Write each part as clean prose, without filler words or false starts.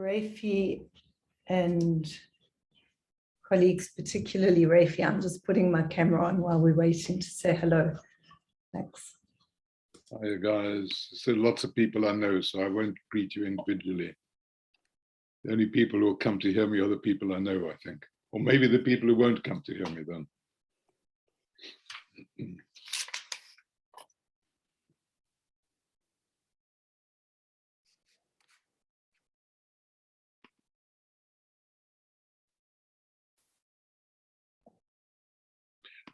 Raphie and colleagues, particularly Raphie, I'm just putting my camera on while we're waiting to say hello. Thanks. Hi guys, so lots of people I know, so I won't greet you individually. The only people who will come to hear me are the people I know, I think. Or maybe the people who won't come to hear me then.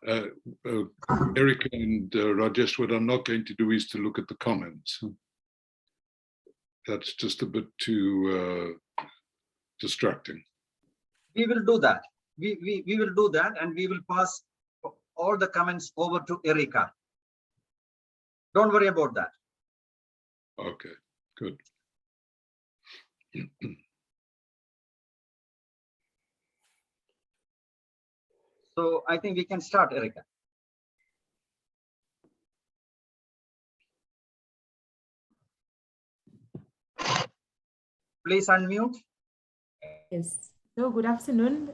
Ereika and Rajesh, what I'm not going to do is to look at the comments. That's just a bit too distracting. We will do that. We will do that, and we will pass all the comments over to Ereika. Don't worry about that. Okay, good. So I think we can start, Ereika. Please unmute. Yes. So good afternoon.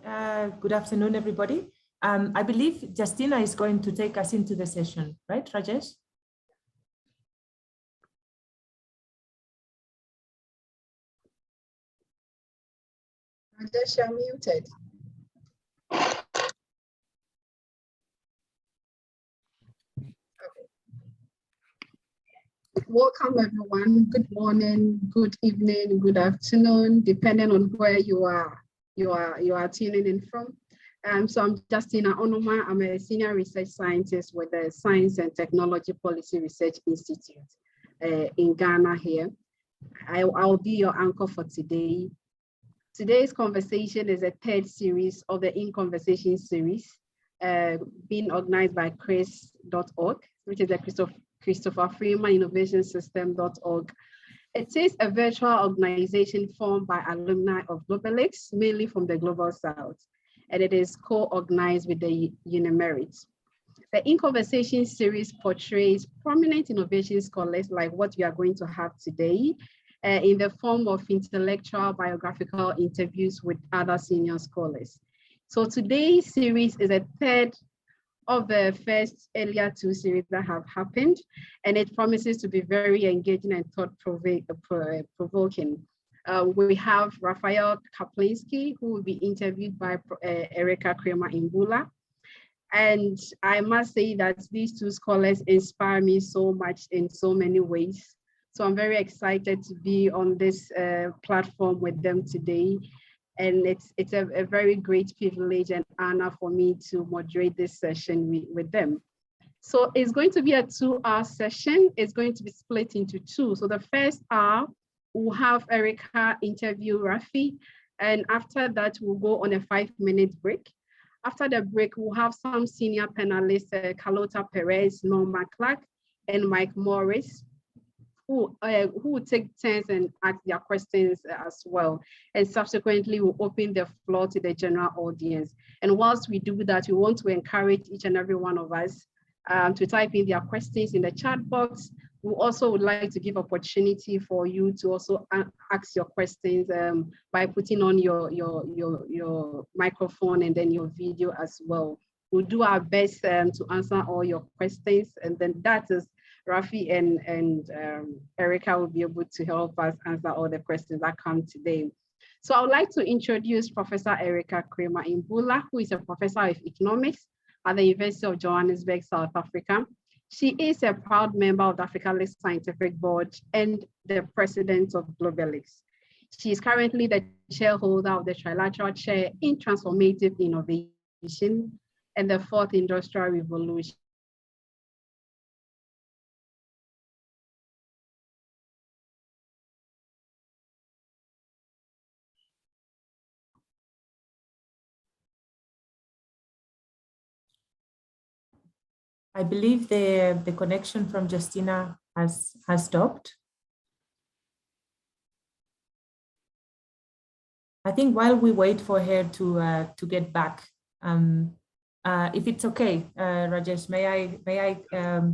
Good afternoon, everybody. I believe Justina is going to take us into the session, right, Rajesh? Rajesh, you're muted. Welcome everyone. Good morning, good evening, good afternoon, depending on where you are tuning in from. So I'm Justina Onoma. I'm a senior research scientist with the Science and Technology Policy Research Institute in Ghana here. I'll be your anchor for today. Today's conversation is a third series of the In Conversation series being organized by CHRIS.org, which is a Christopher Freeman Innovation System.org. It is a virtual organization formed by alumni of GlobalX, mainly from the Global South, and it is co-organized with the UniMerit. The In Conversation series portrays prominent innovation scholars like what we are going to have today in the form of intellectual biographical interviews with other senior scholars. So today's series is a third of the first earlier two series that have happened, and it promises to be very engaging and thought-provoking. We have Raphael Kaplinski, who will be interviewed by Ereika Cremer-Imbula. And I must say that these two scholars inspire me so much in so many ways. So I'm very excited to be on this platform with them today. And it's a very great privilege and honor for me to moderate this session with them. So it's going to be a 2-hour session. It's going to be split into two. So the first hour, we'll have Ereika interview Raphie. And after that, we'll go on a 5-minute break. After the break, we'll have some senior panelists, Carlota Perez, Norma Clark, and Mike Morris, who will take turns and ask their questions as well. And subsequently, we'll open the floor to the general audience. And whilst we do that, we want to encourage each and every one of us to type in their questions in the chat box. We also would like to give opportunity for you to also ask your questions by putting on your microphone and then your video as well. We'll do our best to answer all your questions, and then that is Raphie and Ereika will be able to help us answer all the questions that come today. So I would like to introduce Professor Ereika Cremer-Imbula, who is a professor of economics at the University of Johannesburg, South Africa. She is a proud member of the AfricaLIS Scientific Board and the president of GlobalX. She is currently the chairholder of the Trilateral Chair in Transformative Innovation and the Fourth Industrial Revolution. I believe the connection from Justina has stopped. I think while we wait for her to get back, if it's okay, Rajesh, may I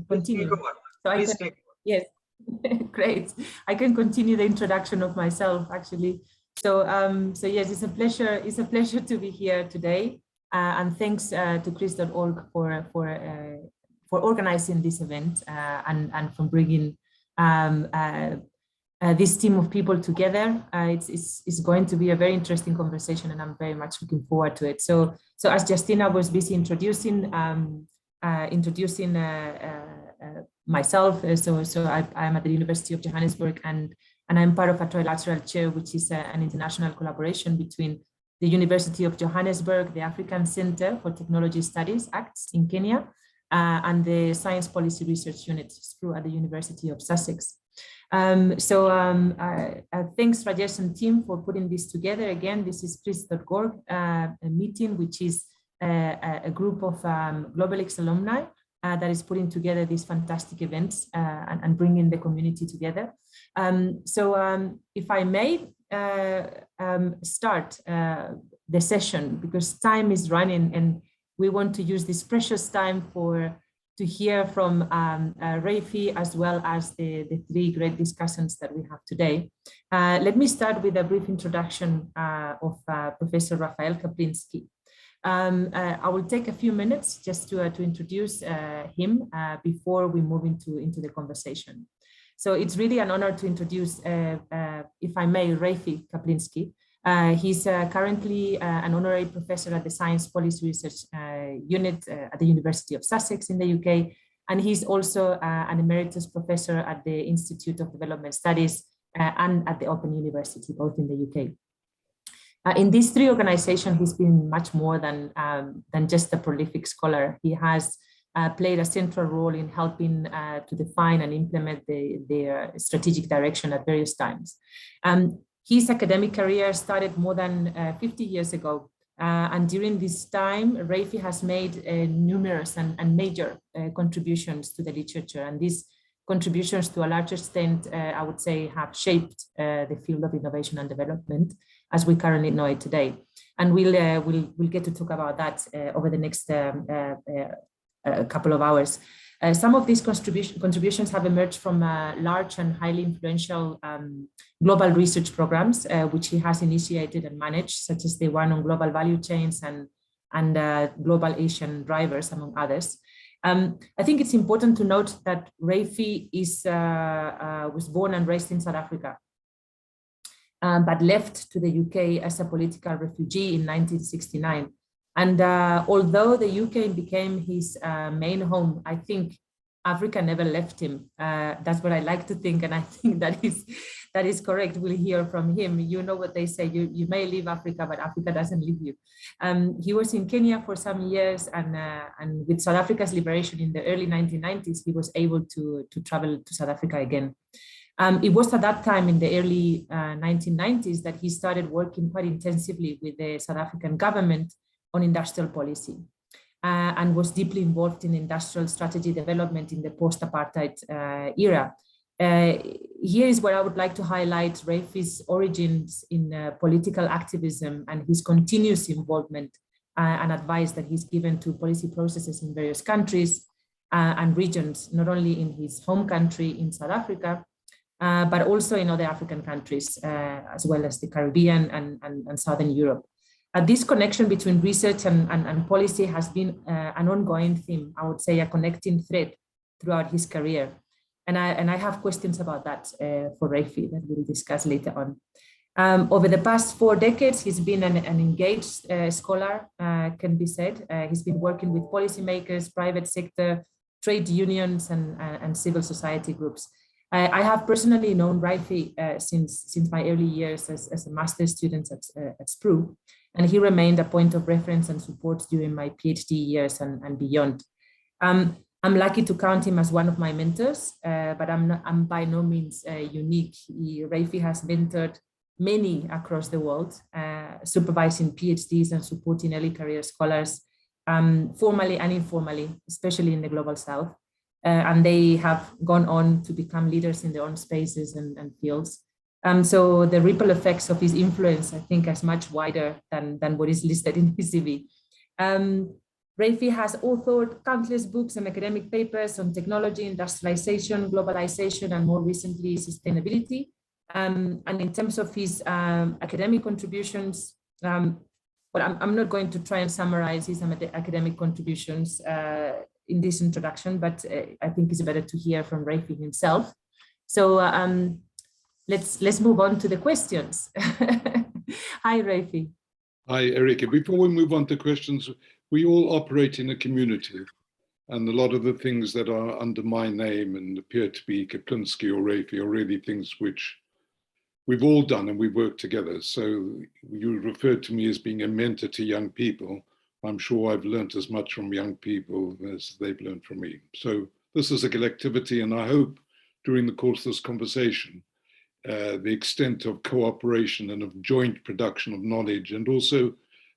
continue? So I can, yes, great. I can continue the introduction of myself actually. So yes, it's a pleasure. It's a pleasure to be here today, and thanks to Chris.org for organizing this event and for bringing this team of people together. It's going to be a very interesting conversation, and I'm very much looking forward to it. So as Justina was busy introducing myself, so I'm at the University of Johannesburg, and I'm part of a trilateral chair, which is an international collaboration between the University of Johannesburg, the African Center for Technology Studies, ACTS in Kenya, and the Science Policy Research Unit, SPRU, at the University of Sussex. Thanks Rajesh and team for putting this together. Again, this is Chris.org, a meeting, which is a group of Global X alumni that is putting together these fantastic events and bringing the community together. If I may start the session, because time is running and we want to use this precious time to hear from Raphie, as well as the three great discussants that we have today. Let me start with a brief introduction of Professor Raphael Kaplinsky. I will take a few minutes just to introduce him before we move into the conversation. So it's really an honor to introduce, if I may, Raphie Kaplinsky. He's currently an honorary professor at the Science Policy Research Unit at the University of Sussex in the UK. And he's also an emeritus professor at the Institute of Development Studies and at the Open University, both in the UK. In these three organizations, he's been much more than just a prolific scholar. He has played a central role in helping to define and implement their strategic direction at various times. His academic career started more than 50 years ago. And during this time, Raphie has made numerous and major contributions to the literature. And these contributions, to a large extent, I would say, have shaped the field of innovation and development as we currently know it today. And we'll get to talk about that over the next couple of hours. Some of these contributions have emerged from large and highly influential global research programs, which he has initiated and managed, such as the one on global value chains and global Asian drivers, among others. I think it's important to note that Raphie was born and raised in South Africa, but left to the UK as a political refugee in 1969. And although the UK became his main home, I think Africa never left him. That's what I like to think, and I think that is correct. We'll hear from him. You know what they say, you may leave Africa, but Africa doesn't leave you. He was in Kenya for some years, and with South Africa's liberation in the early 1990s, he was able to travel to South Africa again. It was at that time in the early 1990s that he started working quite intensively with the South African government on industrial policy, and was deeply involved in industrial strategy development in the post-apartheid era. Here is where I would like to highlight Raphie's origins in political activism and his continuous involvement and advice that he's given to policy processes in various countries and regions, not only in his home country in South Africa, but also in other African countries, as well as the Caribbean and Southern Europe. This connection between research and policy has been an ongoing theme, I would say a connecting thread throughout his career. And I have questions about that for Raphie that we'll discuss later on. Over the past 4 decades, he's been an engaged scholar, can be said. He's been working with policymakers, private sector, trade unions, and civil society groups. I have personally known Raphie since my early years as a master's student at SPRU, and he remained a point of reference and support during my PhD years and beyond. I'm lucky to count him as one of my mentors, but I'm by no means unique. Raphie has mentored many across the world, supervising PhDs and supporting early career scholars, formally and informally, especially in the Global South. And they have gone on to become leaders in their own spaces and fields. So the ripple effects of his influence, I think, is much wider than what is listed in his CV. Raphie has authored countless books and academic papers on technology, industrialization, globalization, and more recently, sustainability. And in terms of his academic contributions, well, I'm not going to try and summarize his academic contributions in this introduction, but I think it's better to hear from Raphie himself. So let's move on to the questions. Hi, Raphie. Hi, Ereika. Before we move on to questions, we all operate in a community, and a lot of the things that are under my name and appear to be Kaplinski or Raphie are really things which we've all done and we work together. So you referred to me as being a mentor to young people. I'm sure I've learned as much from young people as they've learned from me. So this is a collectivity, and I hope during the course of this conversation, the extent of cooperation and of joint production of knowledge, and also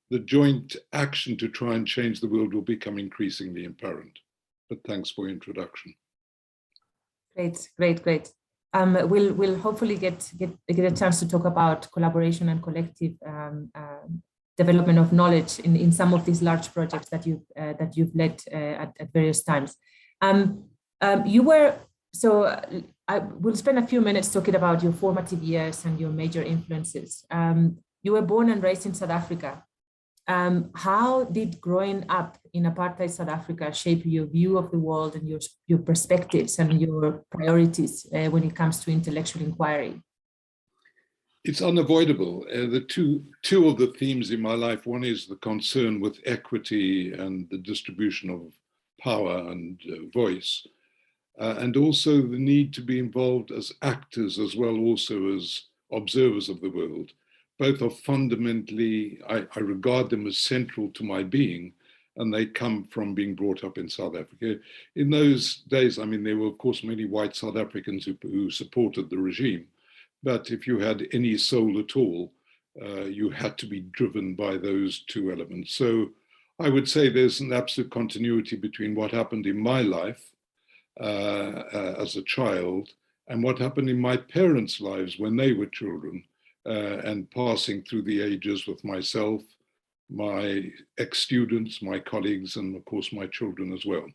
the joint action to try and change the world, will become increasingly apparent. But thanks for your introduction. Great, great, great. We'll hopefully get a chance to talk about collaboration and collective development of knowledge in some of these large projects that you've led at various times. I will spend a few minutes talking about your formative years and your major influences. You were born and raised in South Africa. How did growing up in apartheid South Africa shape your view of the world and your perspectives and your priorities when it comes to intellectual inquiry? It's unavoidable. The two of the themes in my life, one is the concern with equity and the distribution of power and voice, and also the need to be involved as actors as well, also as observers of the world. Both are fundamentally, I regard them as central to my being, and they come from being brought up in South Africa. In those days, I mean, there were of course many white South Africans who supported the regime, but if you had any soul at all, you had to be driven by those two elements. So I would say there's an absolute continuity between what happened in my life as a child and what happened in my parents' lives when they were children, and passing through the ages with myself, my ex-students, my colleagues, and of course my children as well.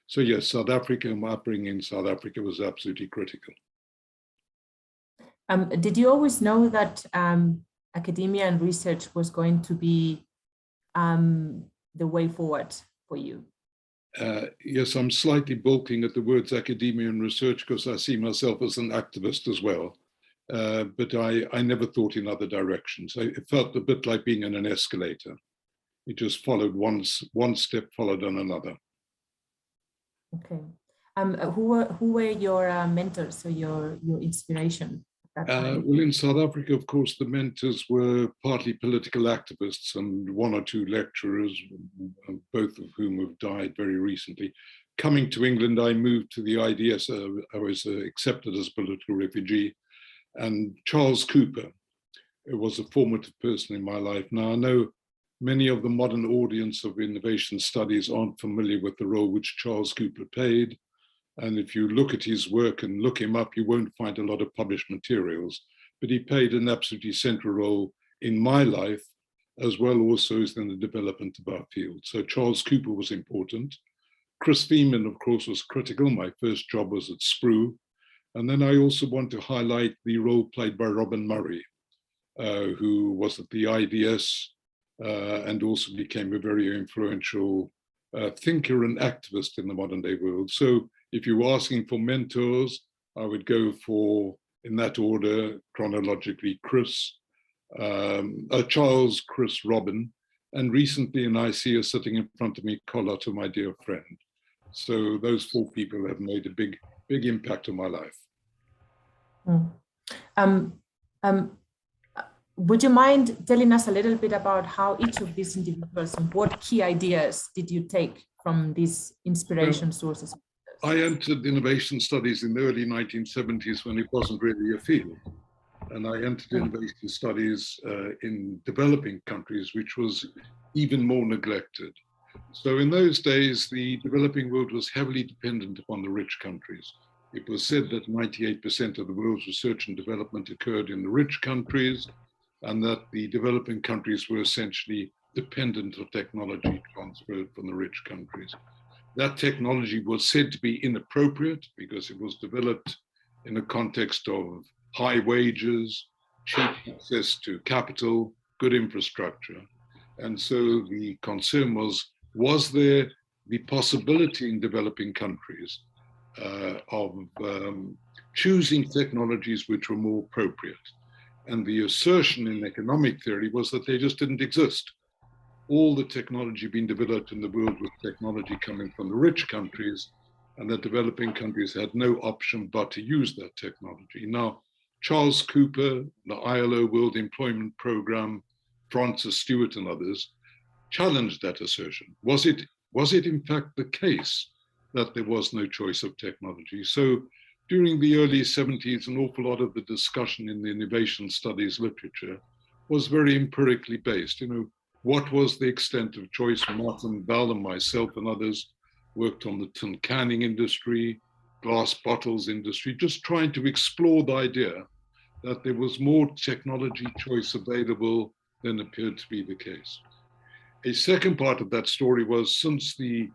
So yes, South Africa, my upbringing in South Africa was absolutely critical. Did you always know that academia and research was going to be the way forward for you? Yes, I'm slightly balking at the words academia and research because I see myself as an activist as well. But I never thought in other directions. It felt a bit like being in an escalator. It just followed one step followed on another. Okay. Who were your mentors or your inspiration at that time? Well, in South Africa, of course, the mentors were partly political activists and one or two lecturers, both of whom have died very recently. Coming to England, I moved to the IDS. I was accepted as a political refugee. And Charles Cooper was a formative person in my life. Now, I know many of the modern audience of innovation studies aren't familiar with the role which Charles Cooper played. And if you look at his work and look him up, you won't find a lot of published materials. But he played an absolutely central role in my life, as well also as in the development of our field. So Charles Cooper was important. Chris Feeman, of course, was critical. My first job was at Sprue. And then I also want to highlight the role played by Robin Murray, who was at the IDS and also became a very influential thinker and activist in the modern day world. So if you were asking for mentors, I would go for, in that order, chronologically, Charles, Chris, Robin, and recently, and I see her sitting in front of me, Carlotta, my dear friend. So those four people have made a big impact on my life. Would you mind telling us a little bit about how each of these individuals and what key ideas did you take from these inspiration sources? I entered innovation studies in the early 1970s when it wasn't really a field. And I entered innovation studies in developing countries, which was even more neglected. So in those days, the developing world was heavily dependent upon the rich countries. It was said that 98% of the world's research and development occurred in the rich countries, and that the developing countries were essentially dependent on technology transferred from the rich countries. That technology was said to be inappropriate because it was developed in a context of high wages, cheap access to capital, good infrastructure. And so the concern was there the possibility in developing countries of choosing technologies which were more appropriate? And the assertion in economic theory was that they just didn't exist. All the technology being developed in the world was technology coming from the rich countries, and that developing countries had no option but to use that technology. Now, Charles Cooper, the ILO World Employment Program, Francis Stewart and others challenged that assertion. Was it in fact the case that there was no choice of technology? So during the early 70s, an awful lot of the discussion in the innovation studies literature was very empirically based. What was the extent of choice? Martin Bell and myself and others worked on the tin canning industry, glass bottles industry, just trying to explore the idea that there was more technology choice available than appeared to be the case. A second part of that story was, since the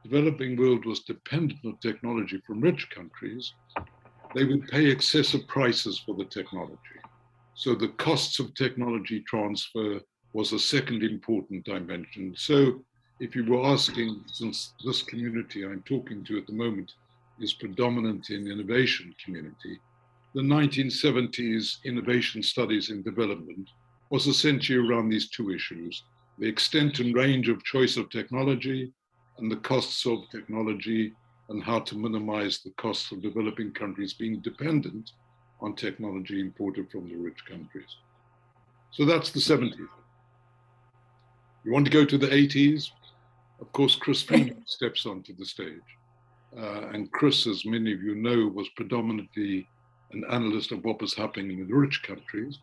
developing world was dependent on technology from rich countries, they would pay excessive prices for the technology. So the costs of technology transfer was a second important dimension. So if you were asking, since this community I'm talking to at the moment is predominant in innovation community, the 1970s innovation studies in development was essentially around these two issues: the extent and range of choice of technology and the costs of technology, and how to minimize the costs of developing countries being dependent on technology imported from the rich countries. So that's the 70s. You want to go to the 80s? Of course, Chris Freeman steps onto the stage. And Chris, as many of you know, was predominantly an analyst of what was happening in the rich countries.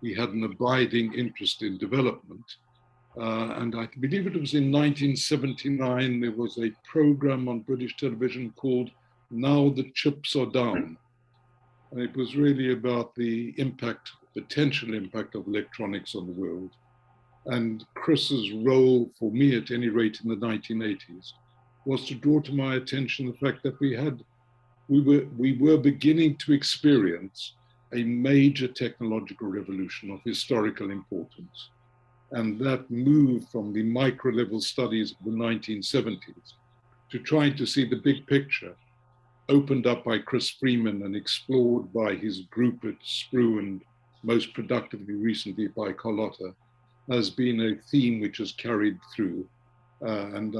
He had an abiding interest in development. And I believe it was in 1979, there was a program on British television called Now the Chips Are Down. And it was really about the impact, potential impact of electronics on the world. And Chris's role, for me at any rate in the 1980s, was to draw to my attention the fact that we were beginning to experience a major technological revolution of historical importance. And that move from the micro level studies of the 1970s to trying to see the big picture, opened up by Chris Freeman and explored by his group at SPRU, and most productively recently by Carlotta, has been a theme which has carried through and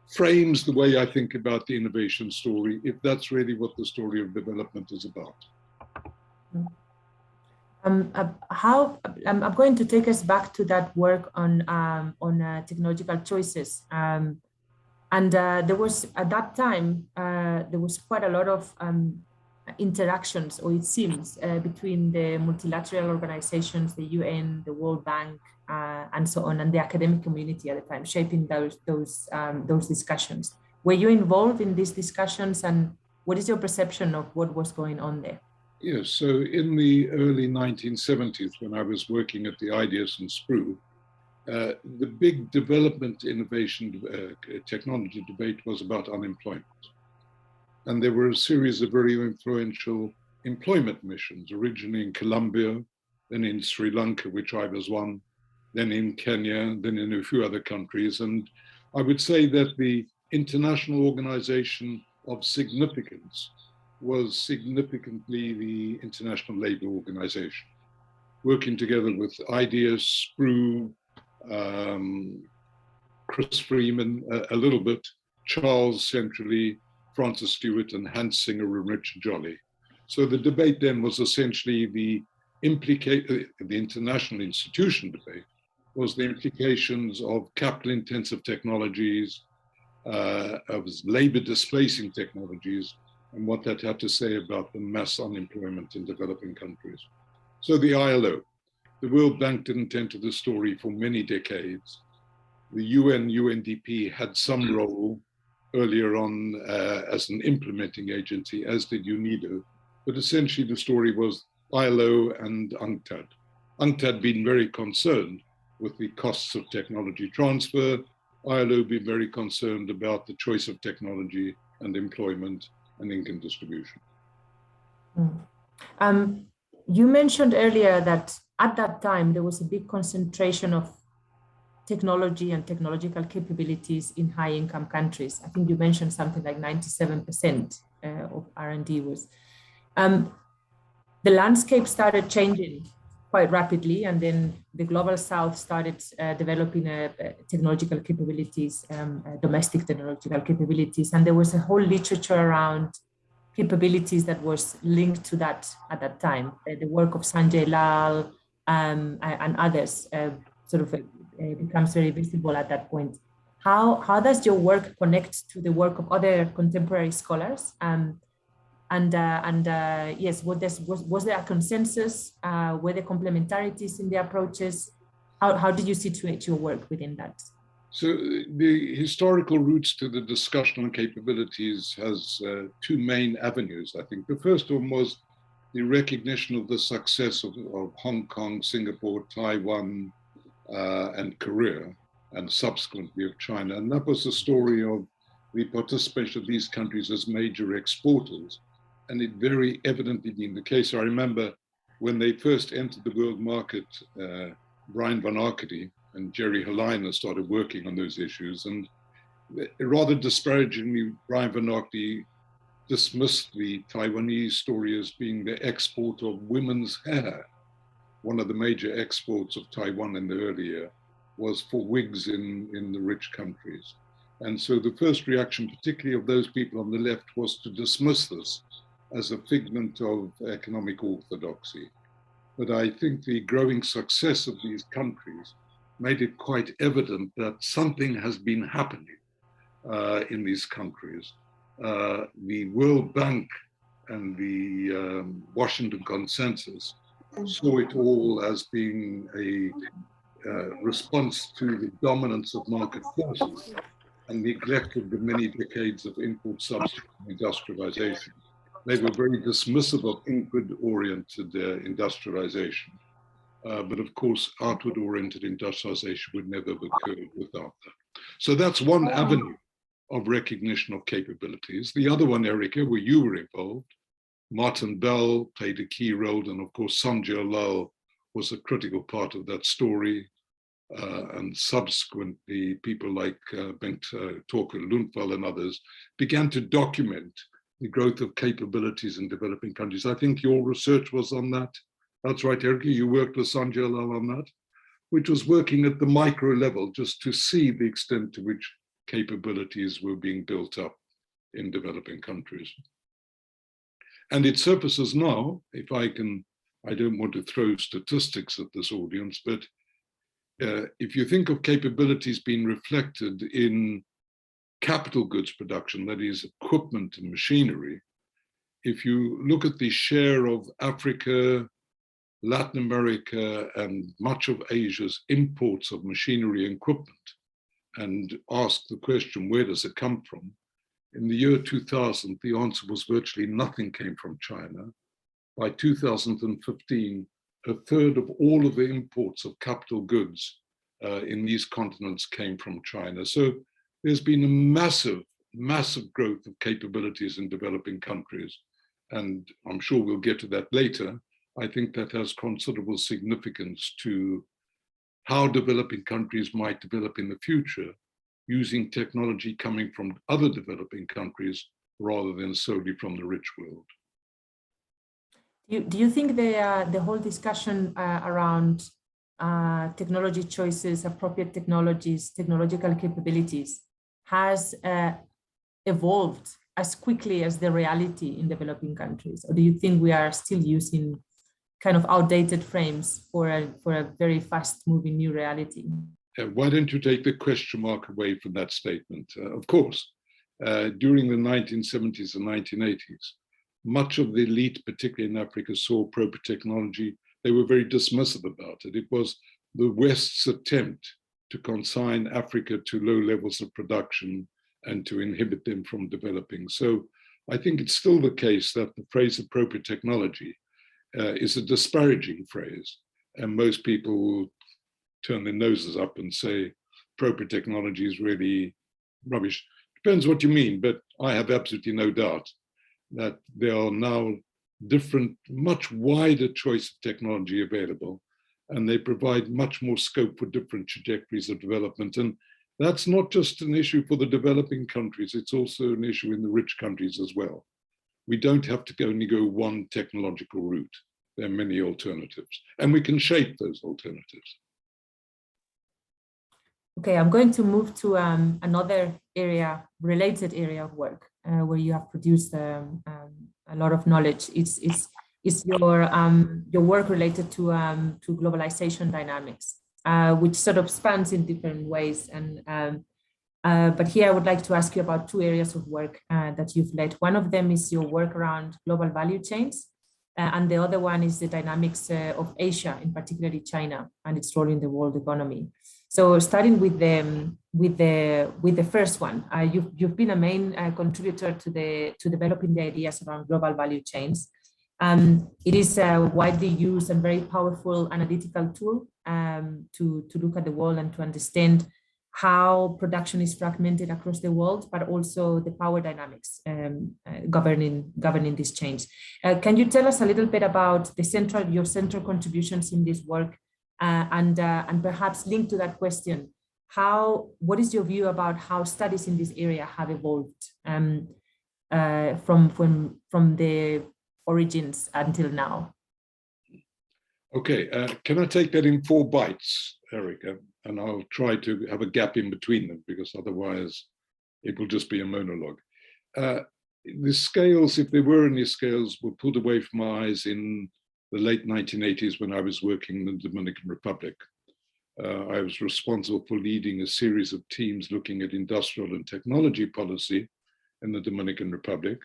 frames the way I think about the innovation story, if that's really what the story of development is about. I'm going to take us back to that work on technological choices. There was, at that time, there was quite a lot of interactions, or it seems, between the multilateral organizations, the UN, the World Bank, and so on, and the academic community at the time, shaping those discussions. Were you involved in these discussions, and what is your perception of what was going on there? Yes, so in the early 1970s, when I was working at the IDS and SPRU, the big development innovation technology debate was about unemployment. And there were a series of very influential employment missions, originally in Colombia, then in Sri Lanka, which I was one, then in Kenya, then in a few other countries. And I would say that the international organization of significance was significantly the International Labour Organization, working together with IDS, SPRU, Chris Freeman a little bit, Charles centrally, Francis Stewart, and Hans Singer and Richard Jolly. So the debate then was essentially the international institution debate was the implications of capital-intensive technologies, of labor displacing technologies, and what that had to say about the mass unemployment in developing countries. So the ILO, the World Bank didn't enter the story for many decades. The UN, UNDP had some role earlier on as an implementing agency, as did UNIDO, but essentially the story was ILO and UNCTAD. UNCTAD being very concerned with the costs of technology transfer, ILO being very concerned about the choice of technology and employment and income distribution. You mentioned earlier that at that time there was a big concentration of technology and technological capabilities in high-income countries. I think you mentioned something like 97% of R&D was. The landscape started changing quite rapidly, and then the global south started developing technological capabilities, domestic technological capabilities, and there was a whole literature around capabilities that was linked to that at that time. The work of Sanjay Lal and others becomes very visible at that point. How does your work connect to the work of other contemporary scholars? Yes, was there a consensus? Were there complementarities in the approaches? How did you situate your work within that? So the historical roots to the discussion on capabilities has two main avenues, I think. The first one was the recognition of the success of Hong Kong, Singapore, Taiwan, and Korea, and subsequently of China. And that was the story of the participation of these countries as major exporters. And it very evidently being the case. I remember when they first entered the world market, Brian Van Arcady and Jerry Heliner started working on those issues. And rather disparagingly, Brian Van Arcady dismissed the Taiwanese story as being the export of women's hair. One of the major exports of Taiwan in the early year was for wigs in the rich countries. And so the first reaction, particularly of those people on the left, was to dismiss this as a figment of economic orthodoxy. But I think the growing success of these countries made it quite evident that something has been happening in these countries. The World Bank and the Washington Consensus saw it all as being a response to the dominance of market forces and neglected the many decades of import substitute industrialization. They were very dismissive of inward-oriented industrialization. But of course, outward-oriented industrialization would never have occurred without that. So that's one avenue of recognition of capabilities. The other one, Ereika, where you were involved, Martin Bell played a key role, and of course, Sanjay Lal was a critical part of that story. And subsequently, people like Bengt Torkel Lundvall and others began to document the growth of capabilities in developing countries. I think your research was on that. That's right, Ereika, you worked with Sanjay Lal on that, which was working at the micro level just to see the extent to which capabilities were being built up in developing countries. And it surfaces now, if I can, I don't want to throw statistics at this audience, but if you think of capabilities being reflected in capital goods production, that is equipment and machinery, if you look at the share of Africa, Latin America, and much of Asia's imports of machinery and equipment, and ask the question, where does it come from? In the year 2000, the answer was virtually nothing came from China. By 2015, a third of all of the imports of capital goods in these continents came from China. So there's been a massive, massive growth of capabilities in developing countries. And I'm sure we'll get to that later. I think that has considerable significance to how developing countries might develop in the future using technology coming from other developing countries rather than solely from the rich world. Do you think the whole discussion around technology choices, appropriate technologies, technological capabilities has evolved as quickly as the reality in developing countries? Or do you think we are still using kind of outdated frames for a very fast moving new reality? Why don't you take the question mark away from that statement? Of course, during the 1970s and 1980s, much of the elite, particularly in Africa, saw appropriate technology. They were very dismissive about it. It was the West's attempt to consign Africa to low levels of production and to inhibit them from developing. So I think it's still the case that the phrase appropriate technology is a disparaging phrase. And most people will turn their noses up and say, appropriate technology is really rubbish. Depends what you mean, but I have absolutely no doubt that there are now different, much wider choice of technology available, and they provide much more scope for different trajectories of development. And that's not just an issue for the developing countries, it's also an issue in the rich countries as well. We don't have to only go one technological route. There are many alternatives, and we can shape those alternatives. Okay, I'm going to move to another area, related area of work, where you have produced a lot of knowledge. It's your work related to globalization dynamics, which sort of spans in different ways. And but here I would like to ask you about two areas of work that you've led. One of them is your work around global value chains, and the other one is the dynamics of Asia, in particularly China, and its role in the world economy. So starting with the first one, you've been a main contributor to developing the ideas around global value chains. It is a widely used and very powerful analytical tool to look at the world and to understand how production is fragmented across the world, but also the power dynamics governing this change. Can you tell us a little bit about your central contributions in this work, and perhaps link to that question? What is your view about how studies in this area have evolved from the origins until now? Okay, can I take that in 4 bites, Ereika? And I'll try to have a gap in between them, because otherwise it will just be a monologue. The scales, if there were any scales, were pulled away from my eyes in the late 1980s when I was working in the Dominican Republic. I was responsible for leading a series of teams looking at industrial and technology policy in the Dominican Republic.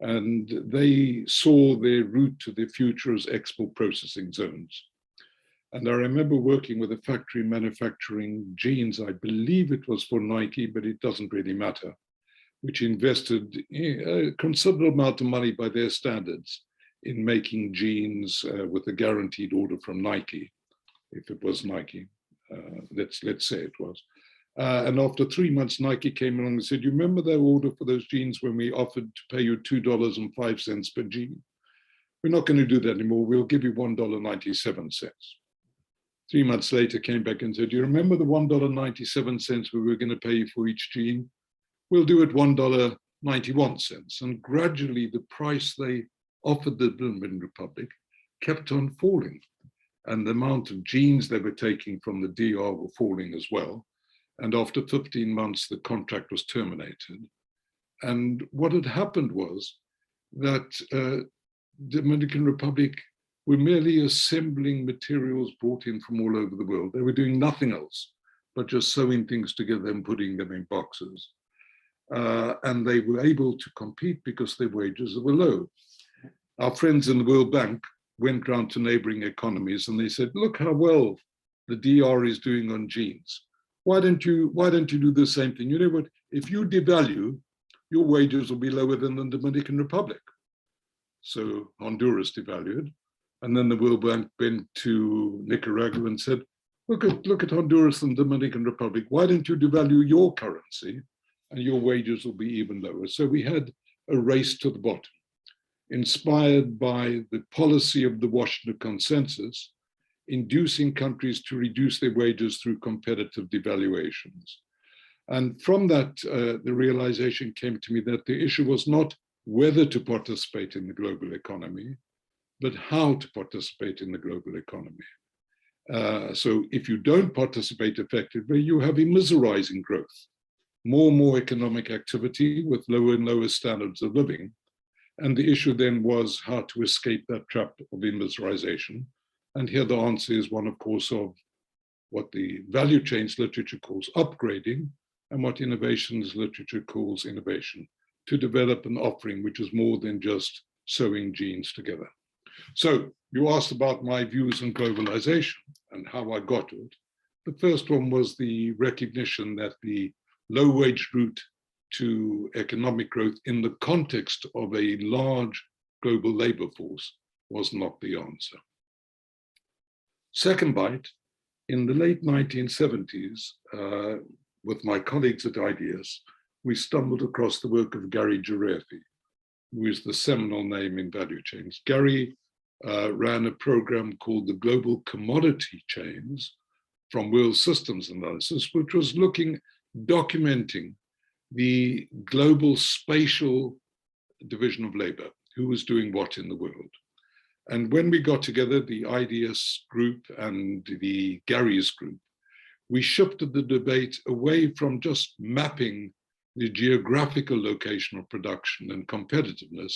And they saw their route to the future as export processing zones. And I remember working with a factory manufacturing jeans, I believe it was for Nike, but it doesn't really matter, which invested a considerable amount of money by their standards in making jeans with a guaranteed order from Nike, if it was Nike, let's say it was. And after 3 months, Nike came along and said, you remember that order for those jeans when we offered to pay you $2.05 per jean? We're not going to do that anymore. We'll give you $1.97. 3 months later, came back and said, you remember the $1.97 we were going to pay you for each jean? We'll do it $1.91. And gradually, the price they offered the Dominican Republic kept on falling. And the amount of jeans they were taking from the DR were falling as well. And after 15 months, the contract was terminated. And what had happened was that the Dominican Republic were merely assembling materials brought in from all over the world. They were doing nothing else but just sewing things together and putting them in boxes. And they were able to compete because their wages were low. Our friends in the World Bank went round to neighboring economies and they said, look how well the DR is doing on jeans. Why don't you do the same thing? You know what, if you devalue, your wages will be lower than the Dominican Republic. So Honduras devalued. And then the World Bank went to Nicaragua and said, look at Honduras and the Dominican Republic. Why don't you devalue your currency and your wages will be even lower? So we had a race to the bottom, inspired by the policy of the Washington Consensus, inducing countries to reduce their wages through competitive devaluations. And from that, the realization came to me that the issue was not whether to participate in the global economy, but how to participate in the global economy. So if you don't participate effectively, you have immiserizing growth, more and more economic activity with lower and lower standards of living. And the issue then was how to escape that trap of immiserization. And here the answer is one, of course, of what the value chains literature calls upgrading and what innovations literature calls innovation, to develop an offering which is more than just sewing jeans together. So you asked about my views on globalization and how I got to it. The first one was the recognition that the low wage route to economic growth in the context of a large global labor force was not the answer. Second bite, in the late 1970s, with my colleagues at IDS, we stumbled across the work of Raphie, who is the seminal name in value chains. Gary ran a program called the Global Commodity Chains from World Systems Analysis, which was documenting the global spatial division of labor, who was doing what in the world. And when we got together, the IDS group and the Gary's group, we shifted the debate away from just mapping the geographical location of production and competitiveness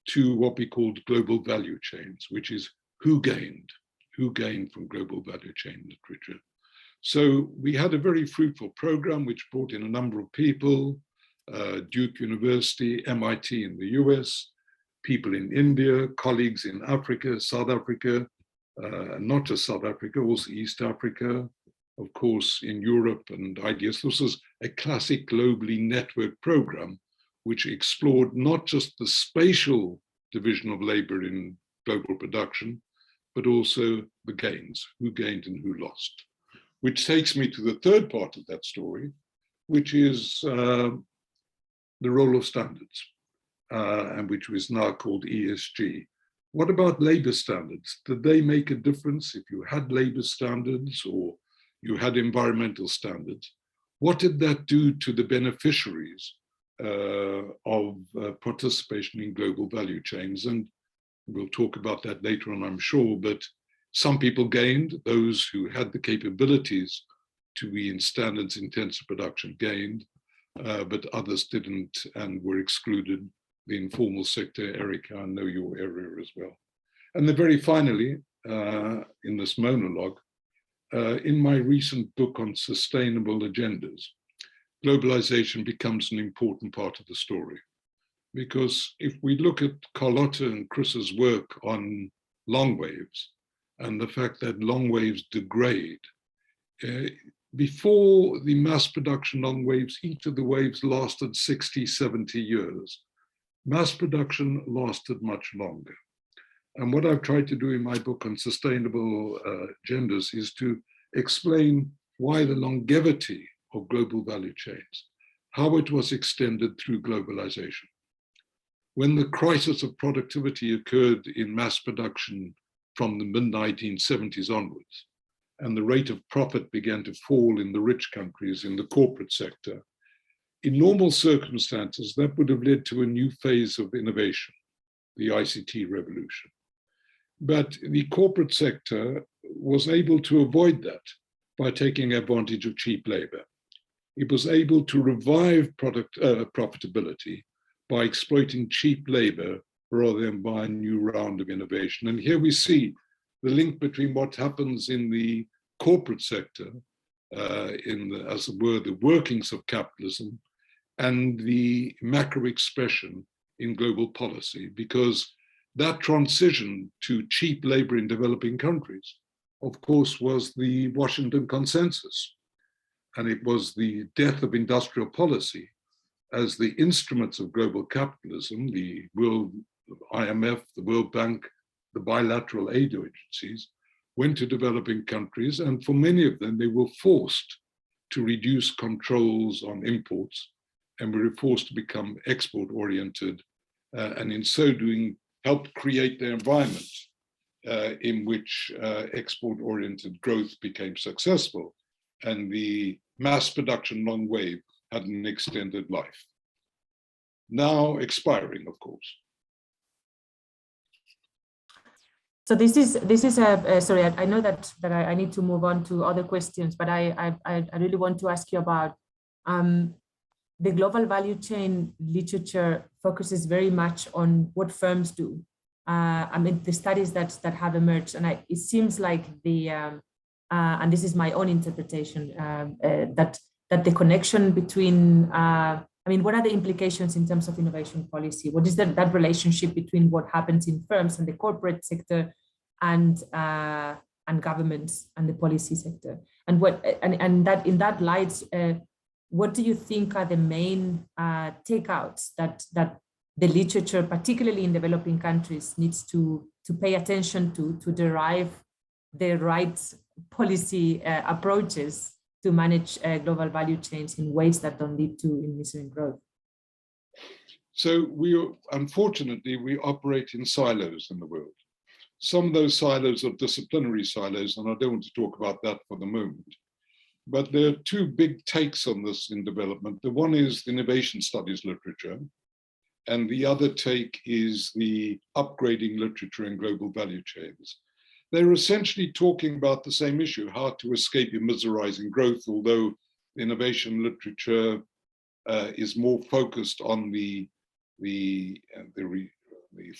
to what we called global value chains, which is who gained from global value chain literature. So we had a very fruitful program which brought in a number of people, Duke University, MIT in the US, people in India, colleagues in Africa, South Africa, not just South Africa, also East Africa, of course, in Europe and IDS. This was a classic globally networked program, which explored not just the spatial division of labor in global production, but also the gains, who gained and who lost. Which takes me to the third part of that story, which is the role of standards, and which was now called ESG. What about labor standards? Did they make a difference if you had labor standards or you had environmental standards? What did that do to the beneficiaries of participation in global value chains? And we'll talk about that later on, I'm sure, but some people gained, those who had the capabilities to be in standards intensive production gained, but others didn't and were excluded. The informal sector, Ereika, I know your area as well. And then very finally, in this monologue, in my recent book on sustainable agendas, globalization becomes an important part of the story. Because if we look at Carlotta and Chris's work on long waves and the fact that long waves degrade, before the mass production long waves, each of the waves lasted 60, 70 years. Mass production lasted much longer. And what I've tried to do in my book on sustainable agendas is to explain why the longevity of global value chains, how it was extended through globalization. When the crisis of productivity occurred in mass production from the mid-1970s onwards, and the rate of profit began to fall in the rich countries in the corporate sector, in normal circumstances, that would have led to a new phase of innovation, the ICT revolution. But the corporate sector was able to avoid that by taking advantage of cheap labor. It was able to revive profitability by exploiting cheap labor rather than by a new round of innovation. And here we see the link between what happens in the corporate sector, as it were, the workings of capitalism, and the macro expression in global policy, because that transition to cheap labor in developing countries, of course, was the Washington Consensus. And it was the death of industrial policy as the instruments of global capitalism, the World IMF, the World Bank, the bilateral aid agencies, went to developing countries. And for many of them, they were forced to reduce controls on imports and were forced to become export-oriented, and in so doing, helped create the environment in which export-oriented growth became successful, and the mass production long wave had an extended life. Now expiring, of course. So this is sorry, I know that I need to move on to other questions, but I really want to ask you about the global value chain literature focuses very much on what firms do. I mean, the studies that have emerged, and it seems like and this is my own interpretation, that the connection between, I mean, what are the implications in terms of innovation policy? What is that relationship between what happens in firms and the corporate sector and governments and the policy sector? And that in that light, what do you think are the main takeouts that the literature, particularly in developing countries, needs to pay attention to derive the right policy approaches to manage global value chains in ways that don't lead to inefficient growth? So unfortunately, we operate in silos in the world. Some of those silos are disciplinary silos, and I don't want to talk about that for the moment. But there are two big takes on this in development. The one is innovation studies literature, and the other take is the upgrading literature in global value chains. They're essentially talking about the same issue, how to escape immiserizing growth, although innovation literature is more focused on the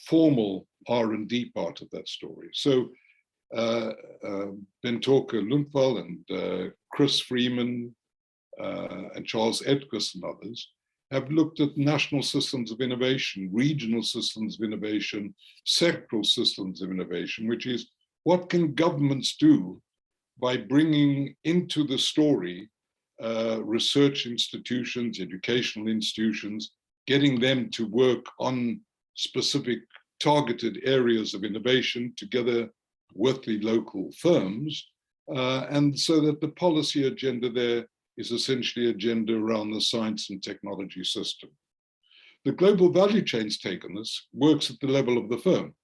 formal R&D part of that story. So Bentorke Lundvall and Chris Freeman and Charles Edquist and others have looked at national systems of innovation, regional systems of innovation, sectoral systems of innovation, which is what can governments do by bringing into the story research institutions, educational institutions, getting them to work on specific targeted areas of innovation together with the local firms, and so that the policy agenda there is essentially agenda around the science and technology system. The global value chains take on this works at the level of the firm,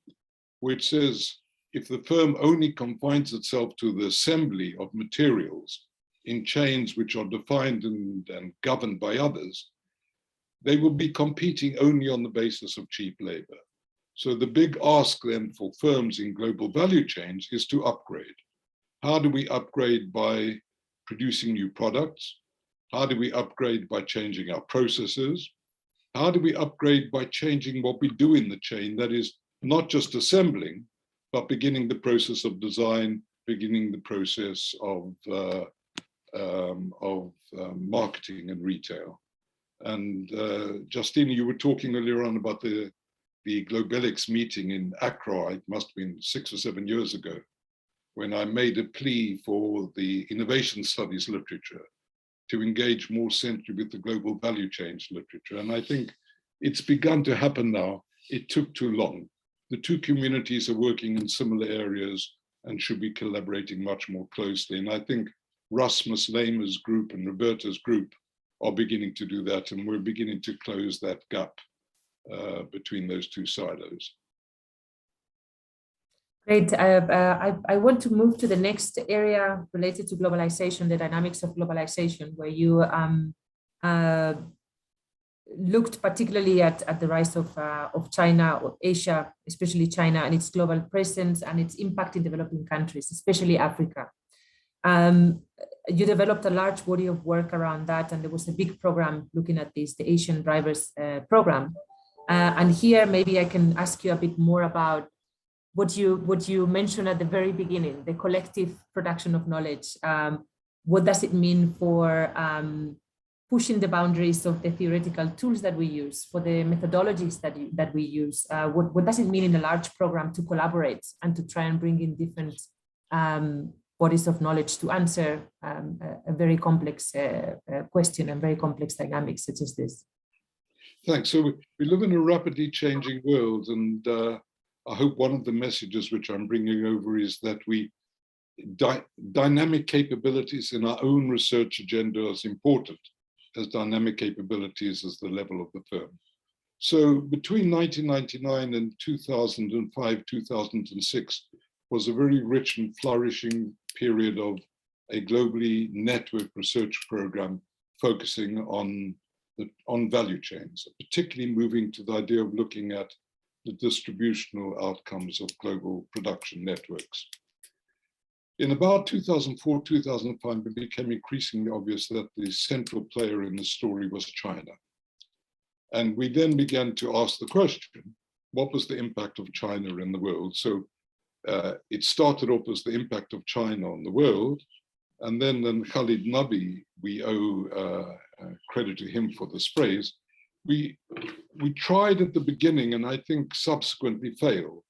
which says if the firm only confines itself to the assembly of materials in chains which are defined and governed by others, they will be competing only on the basis of cheap labor. So the big ask then for firms in global value chains is to upgrade. How do we upgrade? By producing new products? How do we upgrade? By changing our processes? How do we upgrade? By changing what we do in the chain, that is not just assembling, but beginning the process of design, beginning the process of marketing and retail. And Justine, you were talking earlier on about the Globelix meeting in Accra. It must have been 6 or 7 years ago, when I made a plea for the innovation studies literature to engage more centrally with the global value chains literature. And I think it's begun to happen now. It took too long. The two communities are working in similar areas and should be collaborating much more closely. And I think Rasmus Lehmer's group and Roberta's group are beginning to do that, and we're beginning to close that gap between those two silos. Great. I want to move to the next area related to globalization, the dynamics of globalization, where you looked particularly at the rise of China, or Asia, especially China, and its global presence and its impact in developing countries, especially Africa. You developed a large body of work around that, and there was a big program looking at this, the Asian Drivers Program. And here, maybe I can ask you a bit more about what you mentioned at the very beginning, the collective production of knowledge. What does it mean for pushing the boundaries of the theoretical tools that we use, for the methodologies that we use? What does it mean in a large program to collaborate and to try and bring in different bodies of knowledge to answer a very complex question and very complex dynamics such as this? Thanks. So we live in a rapidly changing world, and I hope one of the messages which I'm bringing over is that dynamic capabilities in our own research agenda is important as dynamic capabilities as the level of the firm. So between 1999 and 2005, 2006 was a very rich and flourishing period of a globally networked research program focusing on value chains, particularly moving to the idea of looking at the distributional outcomes of global production networks. In about 2004, 2005, it became increasingly obvious that the central player in the story was China. And we then began to ask the question, what was the impact of China in the world? So it started off as the impact of China on the world. And then Khalid Nabi, we owe credit to him for this phrase. We tried at the beginning, and I think subsequently failed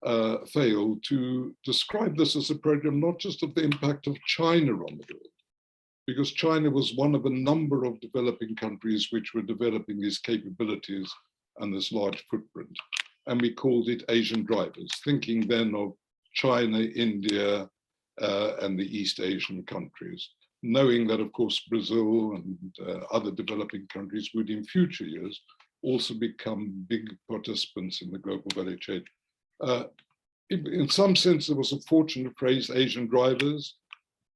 to describe this as a program not just of the impact of China on the world, because China was one of a number of developing countries which were developing these capabilities and this large footprint. And we called it Asian Drivers, thinking then of China, India, and the East Asian countries, knowing that, of course, Brazil and other developing countries would in future years also become big participants in the global value chain. In some sense, there was a fortunate phrase, Asian drivers,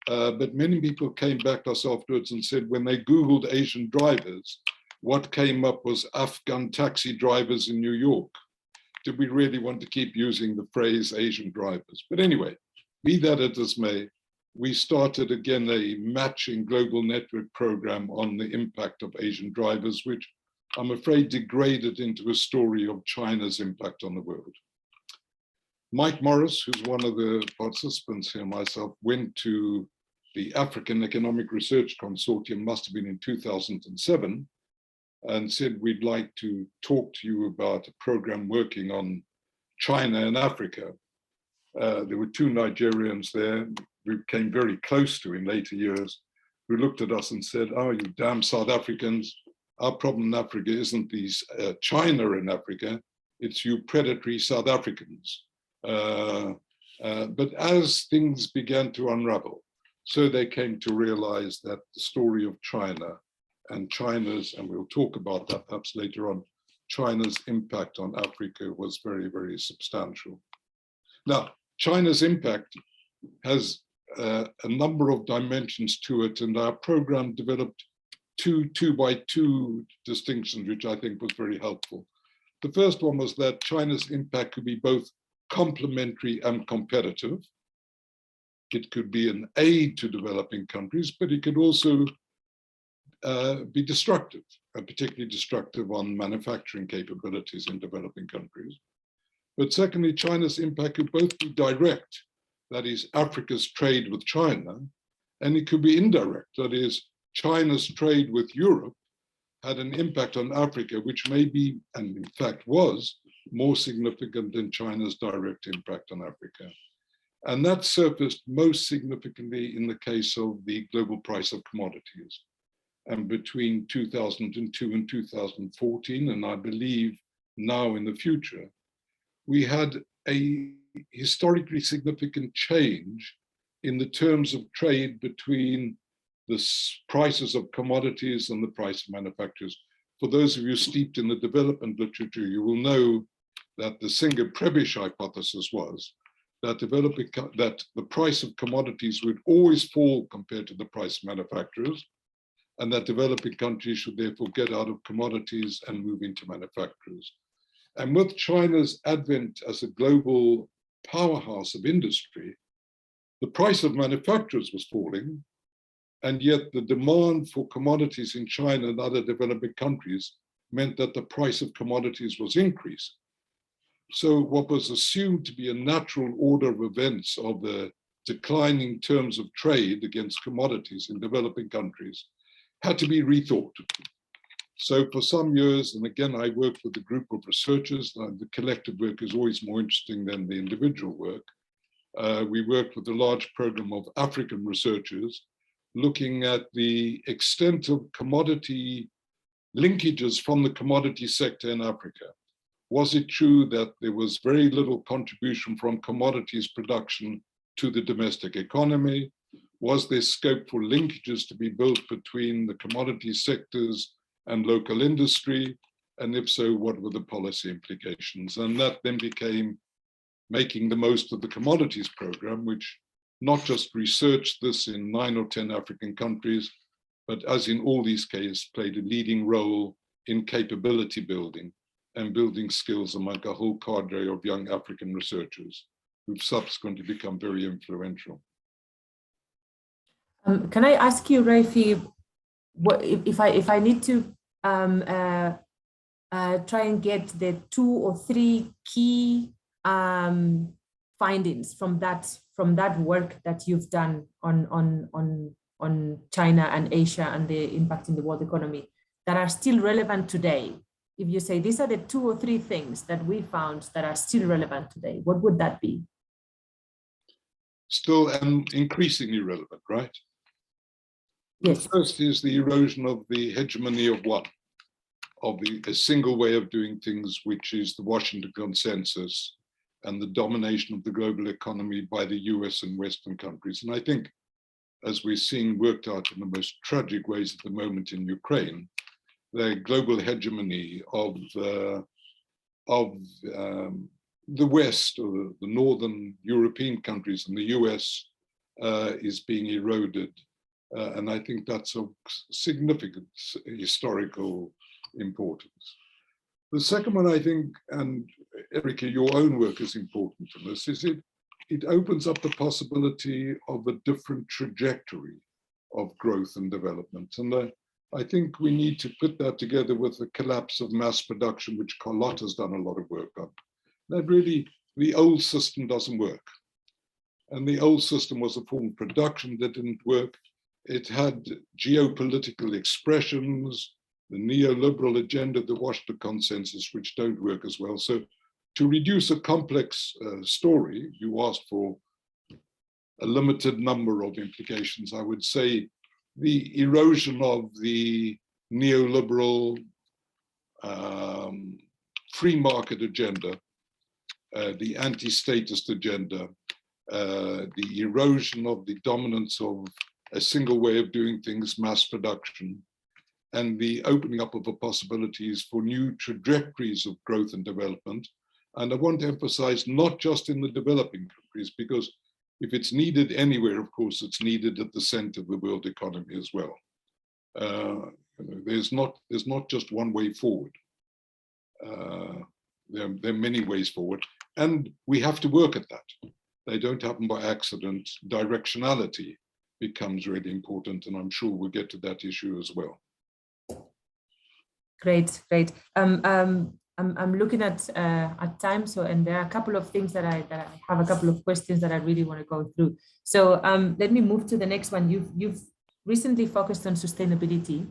but many people came back to us afterwards and said when they Googled Asian drivers, what came up was Afghan taxi drivers in New York. Did we really want to keep using the phrase Asian drivers? But anyway, be that as may, we started again a matching global network program on the impact of Asian drivers, which I'm afraid degraded into a story of China's impact on the world. Mike Morris, who's one of the participants here, myself, went to the African Economic Research Consortium, must have been in 2007, and said, we'd like to talk to you about a program working on China and Africa. There were two Nigerians there we became very close to in later years, who looked at us and said, oh, you damn South Africans, our problem in Africa isn't these China in Africa, it's you predatory South Africans. But as things began to unravel, so they came to realize that the story of China and China's, and we'll talk about that perhaps later on, China's impact on Africa was very, very substantial. Now, China's impact has a number of dimensions to it, and our program developed two by two distinctions, which I think was very helpful. The first one was that China's impact could be both complementary and competitive. It could be an aid to developing countries, but it could also be destructive, and particularly destructive on manufacturing capabilities in developing countries. But secondly, China's impact could both be direct, that is Africa's trade with China, and it could be indirect, that is China's trade with Europe had an impact on Africa, which may be, and in fact was, more significant than China's direct impact on Africa. And that surfaced most significantly in the case of the global price of commodities. And between 2002 and 2014, and I believe now in the future, we had a historically significant change in the terms of trade between the prices of commodities and the price of manufacturers. For those of you steeped in the development literature, you will know that the Singer-Prebisch hypothesis was that the price of commodities would always fall compared to the price of manufacturers, and that developing countries should therefore get out of commodities and move into manufacturers. And with China's advent as a global powerhouse of industry, the price of manufacturers was falling, and yet the demand for commodities in China and other developing countries meant that the price of commodities was increasing. So what was assumed to be a natural order of events of the declining terms of trade against commodities in developing countries had to be rethought. So for some years, and again, I worked with a group of researchers, the collective work is always more interesting than the individual work. We worked with a large program of African researchers looking at the extent of commodity linkages from the commodity sector in Africa. Was it true that there was very little contribution from commodities production to the domestic economy? Was there scope for linkages to be built between the commodity sectors and local industry? And if so, what were the policy implications? And that then became making the most of the commodities program, which not just researched this in 9 or 10 African countries, but as in all these cases, played a leading role in capability building and building skills among a whole cadre of young African researchers who've subsequently become very influential. Can I ask you, Raphie, what if I need to try and get the 2 or 3 key findings from that work that you've done on China and Asia and the impact in the world economy that are still relevant today? If you say these are the 2 or 3 things that we found that are still relevant today, what would that be? Still and increasingly relevant, right? Yes. The first is the erosion of the hegemony of one, of a single way of doing things, which is the Washington Consensus and the domination of the global economy by the US and Western countries. And I think, as we're seeing worked out in the most tragic ways at the moment in Ukraine, the global hegemony of the West, or the northern European countries and the US is being eroded. And I think that's of significant historical importance. The second one, I think, and Ereika, your own work is important in this, is it opens up the possibility of a different trajectory of growth and development. And I think we need to put that together with the collapse of mass production, which Carlotta has done a lot of work on. That really, the old system doesn't work. And the old system was a form of production that didn't work. It had geopolitical expressions, the neoliberal agenda, the Washington Consensus, which don't work as well. So to reduce a complex story, you asked for a limited number of implications. I would say the erosion of the neoliberal free market agenda, the anti-statist agenda, the erosion of the dominance of a single way of doing things, mass production, and the opening up of the possibilities for new trajectories of growth and development. And I want to emphasize not just in the developing countries, because if it's needed anywhere, of course, it's needed at the center of the world economy as well. There's not just one way forward. There are many ways forward, and we have to work at that. They don't happen by accident. Directionality becomes really important, and I'm sure we'll get to that issue as well. Great. I'm looking at time, so, and there are a couple of things that I have a couple of questions that I really want to go through. So let me move to the next one. You've recently focused on sustainability.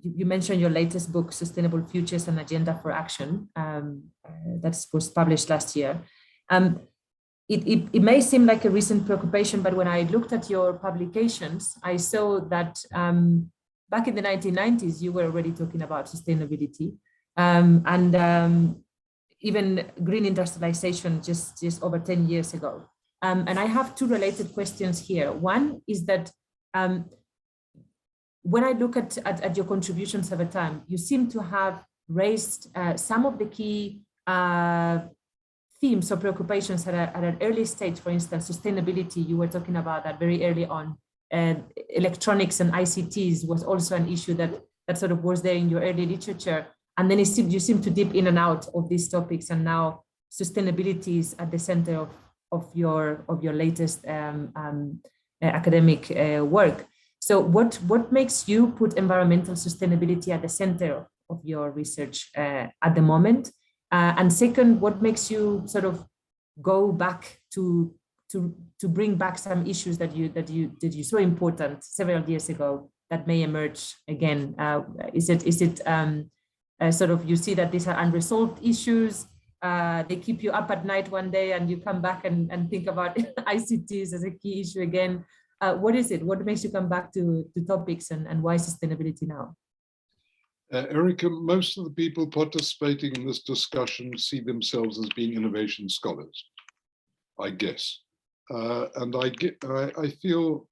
You mentioned your latest book, Sustainable Futures: An Agenda for Action, that was published last year. It may seem like a recent preoccupation, but when I looked at your publications, I saw that back in the 1990s, you were already talking about sustainability, and even green industrialization just over 10 years ago. And I have two related questions here. One is that when I look at your contributions over time, you seem to have raised some of the key themes or preoccupations at an early stage. For instance, sustainability, you were talking about that very early on. Electronics and ICTs was also an issue that sort of was there in your early literature. And then you seem to dip in and out of these topics, and now sustainability is at the center of your latest academic work. So what makes you put environmental sustainability at the center of your research at the moment? And second, what makes you sort of go back to bring back some issues that you saw important several years ago that may emerge again? Is it sort of you see that these are unresolved issues? They keep you up at night one day and you come back and think about ICTs as a key issue again. What is it? What makes you come back to topics, and why sustainability now? Ereika, most of the people participating in this discussion see themselves as being innovation scholars, I guess. And I feel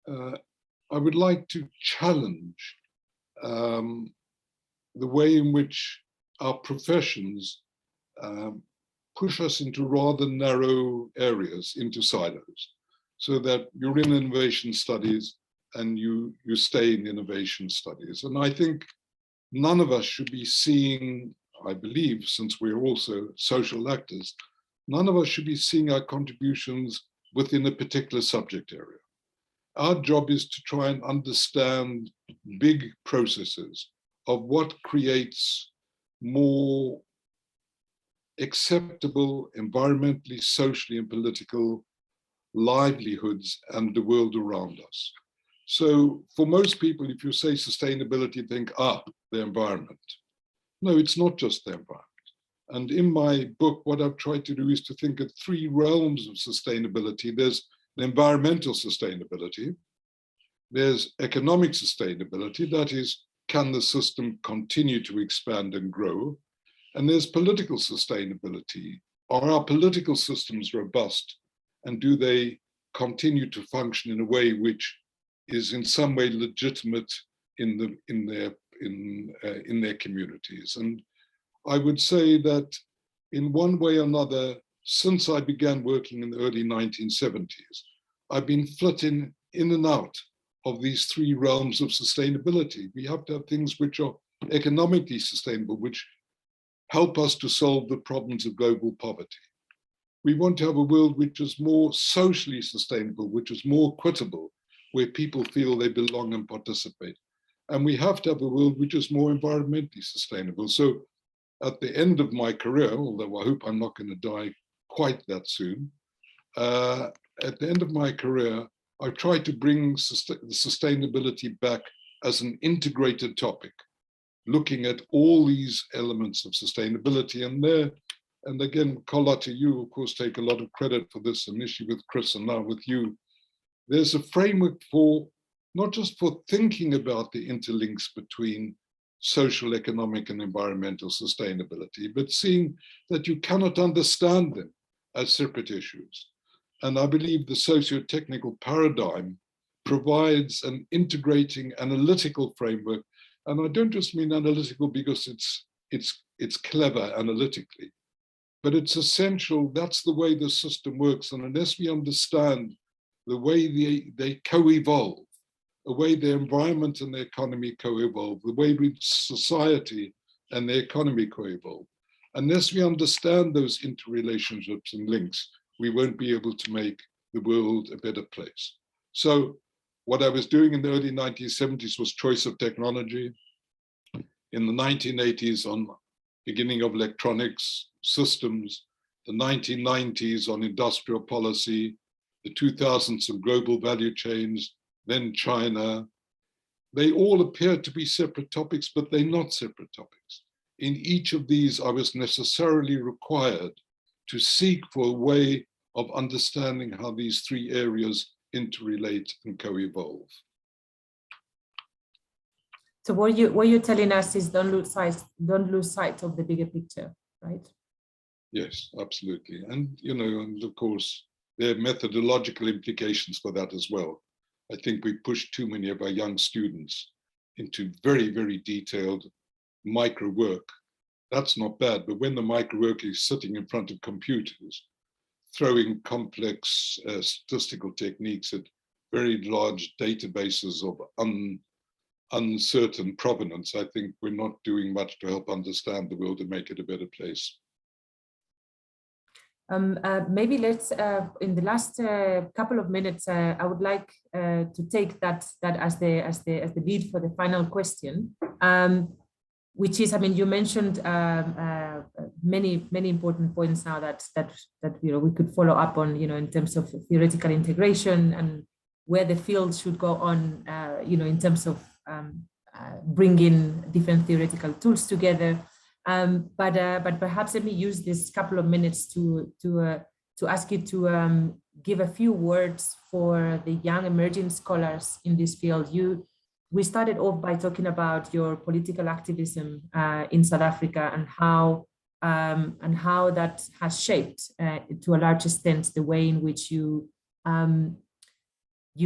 I would like to challenge the way in which our professions push us into rather narrow areas, into silos, so that you're in innovation studies and you stay in innovation studies. And I think none of us should be seeing, I believe, since we're also social actors, none of us should be seeing our contributions within a particular subject area. Our job is to try and understand big processes of what creates more acceptable environmentally, socially, and political livelihoods and the world around us. So for most people, if you say sustainability, think, the environment. No, it's not just the environment. And in my book, what I've tried to do is to think of three realms of sustainability. There's the environmental sustainability. There's economic sustainability. That is, can the system continue to expand and grow? And there's political sustainability. Are our political systems robust? And do they continue to function in a way which is in some way legitimate in their communities. And I would say that in one way or another, since I began working in the early 1970s, I've been flitting in and out of these three realms of sustainability. We have to have things which are economically sustainable, which help us to solve the problems of global poverty. We want to have a world which is more socially sustainable, which is more equitable, where people feel they belong and participate. And we have to have a world which is more environmentally sustainable. So at the end of my career, although I hope I'm not going to die quite that soon, at the end of my career, I tried to bring sustainability back as an integrated topic, looking at all these elements of sustainability. And again, Carlotta, you of course take a lot of credit for this, initially with Chris and now with you. There's a framework for, not just for thinking about the interlinks between social, economic, and environmental sustainability, but seeing that you cannot understand them as separate issues. And I believe the socio-technical paradigm provides an integrating analytical framework. And I don't just mean analytical because it's clever analytically, but it's essential. That's the way the system works. And unless we understand the way they co-evolve, the way the environment and the economy co-evolve, the way society and the economy co-evolve, unless we understand those interrelationships and links, we won't be able to make the world a better place. So what I was doing in the early 1970s was choice of technology. In the 1980s on beginning of electronics systems, the 1990s on industrial policy, the 2000s on global value chains, then China. They all appear to be separate topics, but they're not separate topics. In each of these, I was necessarily required to seek for a way of understanding how these three areas interrelate and co-evolve. So what you're telling us is don't lose sight of the bigger picture, right? Yes, absolutely. And, you know, and of course, there are methodological implications for that as well. I think we push too many of our young students into very, very detailed micro work. That's not bad, but when the micro work is sitting in front of computers, throwing complex statistical techniques at very large databases of uncertain provenance, I think we're not doing much to help understand the world and make it a better place. Maybe let's, in the last couple of minutes, I would like to take that as the lead for the final question, which is, I mean, you mentioned many important points now that you know we could follow up on, you know, in terms of theoretical integration and where the field should go on, you know, in terms of bringing different theoretical tools together. But perhaps let me use this couple of minutes to ask you to give a few words for the young emerging scholars in this field. We started off by talking about your political activism in South Africa and how that has shaped to a large extent the way in which you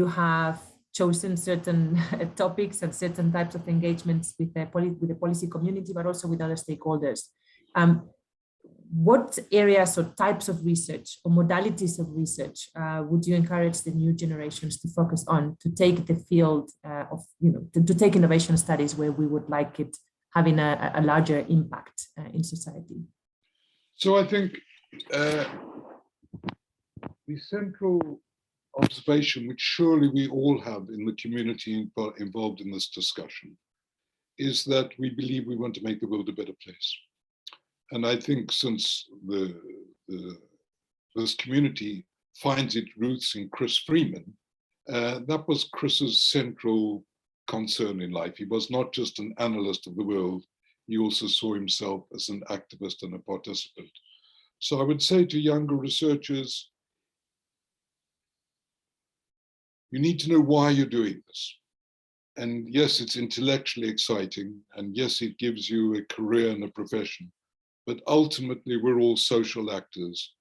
have chosen certain topics and certain types of engagements with the policy community, but also with other stakeholders. What areas or types of research or modalities of research would you encourage the new generations to focus on to take the field of, you know, to take innovation studies where we would like it having a larger impact in society? So I think the central observation, which surely we all have in the community involved in this discussion, is that we believe we want to make the world a better place. And I think since this community finds its roots in Chris Freeman, that was Chris's central concern in life. He was not just an analyst of the world, he also saw himself as an activist and a participant. So I would say to younger researchers, you need to know why you're doing this. And yes, it's intellectually exciting, and yes, it gives you a career and a profession, but ultimately we're all social actors,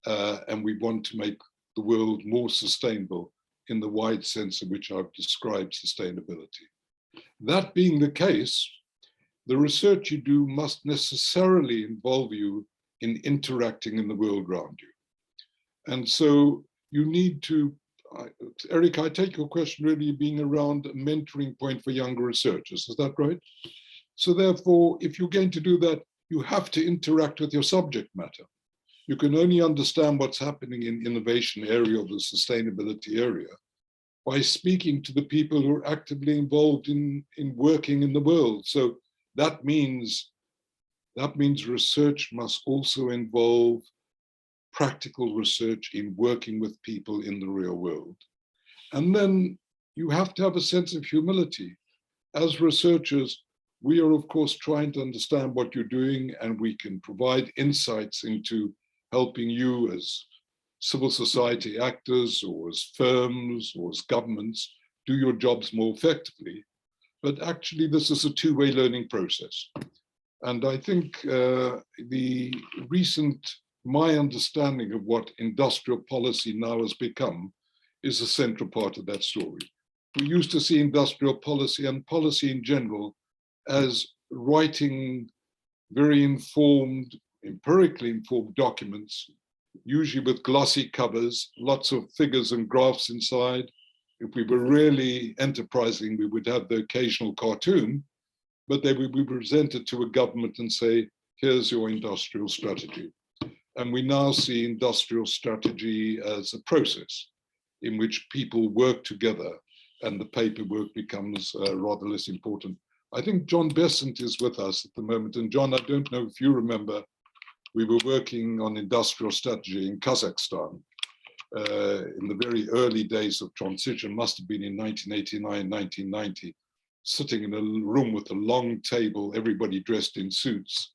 and we want to make the world more sustainable in the wide sense in which I've described sustainability. That being the case, the research you do must necessarily involve you in interacting in the world around you. And so you need to, Ereika, I take your question really being around a mentoring point for younger researchers, is that right? So therefore, if you're going to do that, you have to interact with your subject matter. You can only understand what's happening in innovation area or the sustainability area by speaking to the people who are actively involved in working in the world. So that means research must also involve practical research in working with people in the real world. And then you have to have a sense of humility. As researchers, we are of course trying to understand what you're doing, and we can provide insights into helping you as civil society actors or as firms or as governments do your jobs more effectively. But actually this is a two-way learning process. And I think my understanding of what industrial policy now has become is a central part of that story. We used to see industrial policy and policy in general as writing very informed, empirically informed documents, usually with glossy covers, lots of figures and graphs inside. If we were really enterprising, we would have the occasional cartoon, but they would be presented to a government and say, here's your industrial strategy. And we now see industrial strategy as a process in which people work together and the paperwork becomes rather less important. I think John Besant is with us at the moment. And John, I don't know if you remember, we were working on industrial strategy in Kazakhstan in the very early days of transition, must have been in 1989, 1990, sitting in a room with a long table, everybody dressed in suits.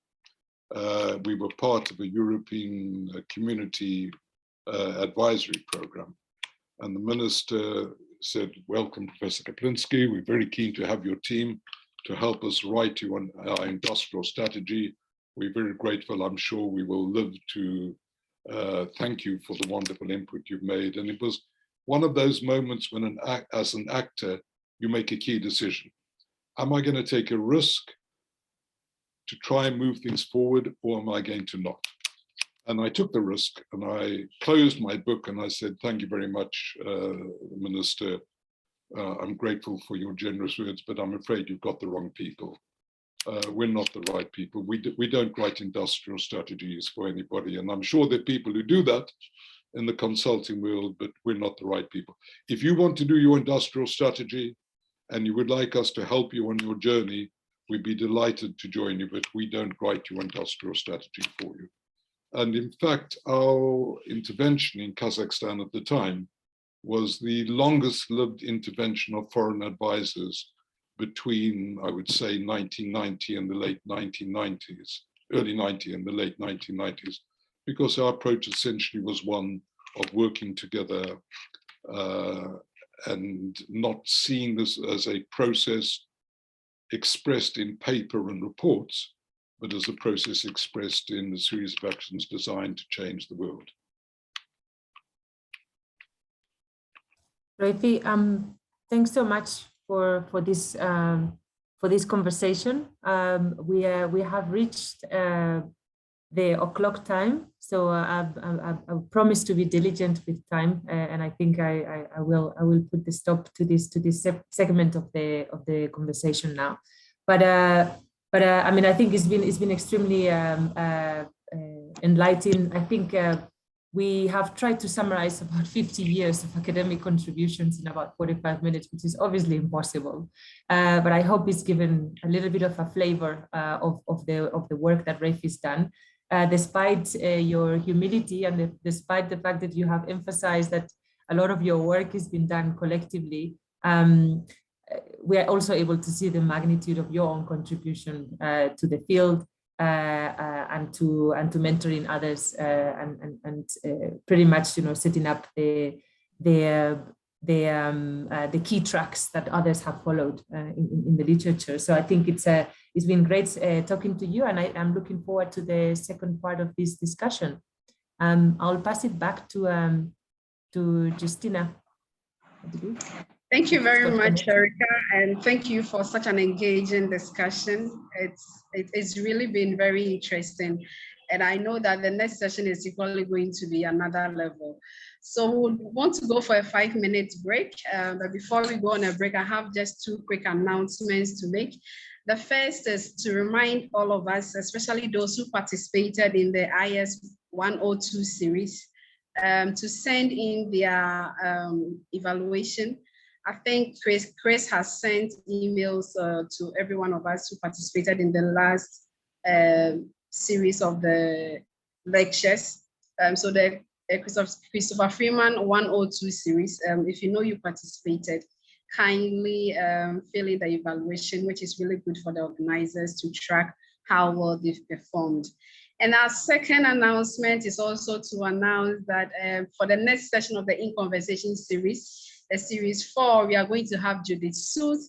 We were part of a European community advisory program. And the minister said, welcome, Professor Kaplinsky. We're very keen to have your team to help us write you on our industrial strategy. We're very grateful. I'm sure we will live to thank you for the wonderful input you've made. And it was one of those moments when as an actor, you make a key decision. Am I going to take a risk to try and move things forward, or am I going to not? And I took the risk and I closed my book and I said, thank you very much, Minister. I'm grateful for your generous words, but I'm afraid you've got the wrong people. We're not the right people. We don't write industrial strategies for anybody. And I'm sure there are people who do that in the consulting world, but we're not the right people. If you want to do your industrial strategy and you would like us to help you on your journey, we'd be delighted to join you, but we don't write your industrial strategy for you. And in fact, our intervention in Kazakhstan at the time was the longest lived intervention of foreign advisors between, I would say, 1990 and the late 1990s, early 90 and the late 1990s, because our approach essentially was one of working together and not seeing this as a process expressed in paper and reports, but as a process expressed in a series of actions designed to change the world. Raphie, thanks so much for this conversation. We have reached the o'clock time, so I promise to be diligent with time, and I think I will put the stop to this segment of the conversation now. But I mean, I think it's been extremely enlightening. I think we have tried to summarize about 50 years of academic contributions in about 45 minutes, which is obviously impossible. But I hope it's given a little bit of a flavor of the work that Raphie's done. Despite your humility and despite the fact that you have emphasized that a lot of your work has been done collectively, we are also able to see the magnitude of your own contribution to the field and to mentoring others and pretty much, you know, setting up the key tracks that others have followed in the literature. So I think it's been great talking to you, and I'm looking forward to the second part of this discussion. I'll pass it back to Justina. Thank you very much, Ereika, and thank you for such an engaging discussion. It's really been very interesting, and I know that the next session is equally going to be another level. So we want to go for a 5-minute break, but before we go on a break, I have just 2 quick announcements to make. The first is to remind all of us, especially those who participated in the IS 102 series, to send in their evaluation. I think Chris has sent emails to every one of us who participated in the last series of the lectures. So the Christopher Freeman 102 series, if you know you participated, kindly fill in the evaluation, which is really good for the organizers to track how well they've performed. And our second announcement is also to announce that for the next session of the In Conversation series, the series 4, we are going to have Judith Sooth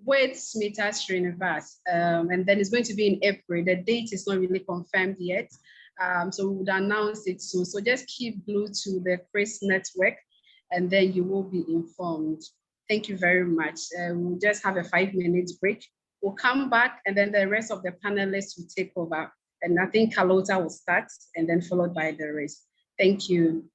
with Smita Srinivas. And then it's going to be in April. The date is not really confirmed yet. So we would announce it soon. So just keep glued to the Chris network and then you will be informed. Thank you very much. We'll just have a 5-minute break. We'll come back and then the rest of the panelists will take over. And I think Carlota will start and then followed by the rest. Thank you.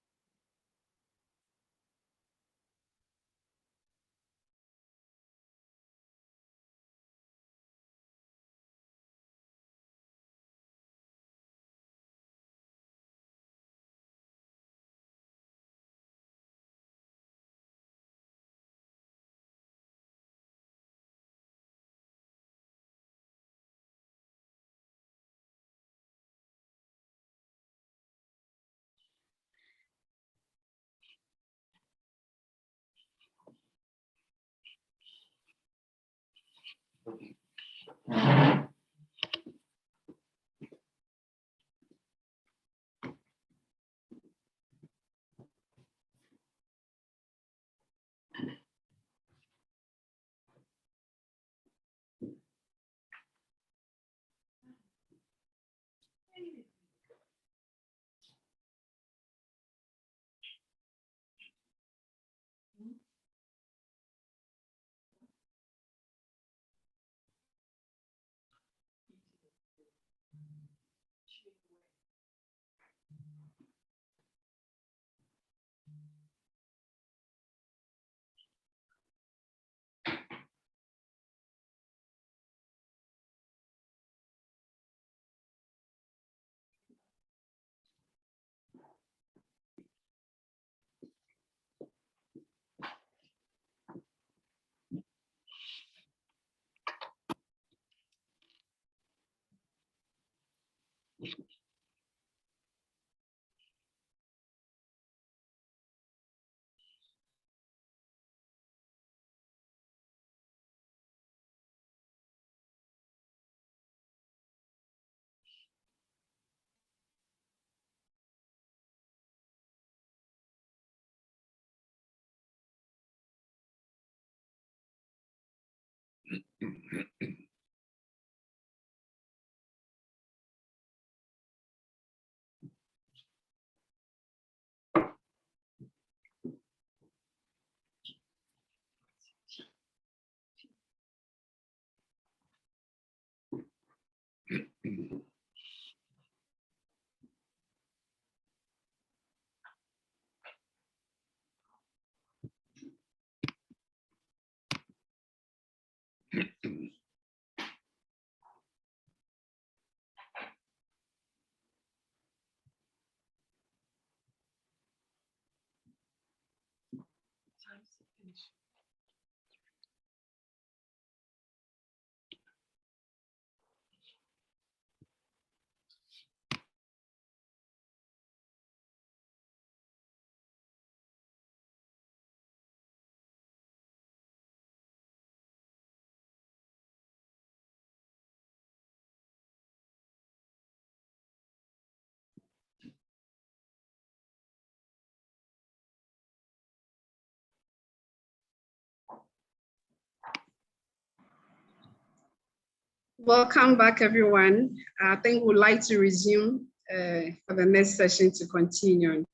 Welcome back, everyone. I think we'd like to resume for the next session to continue.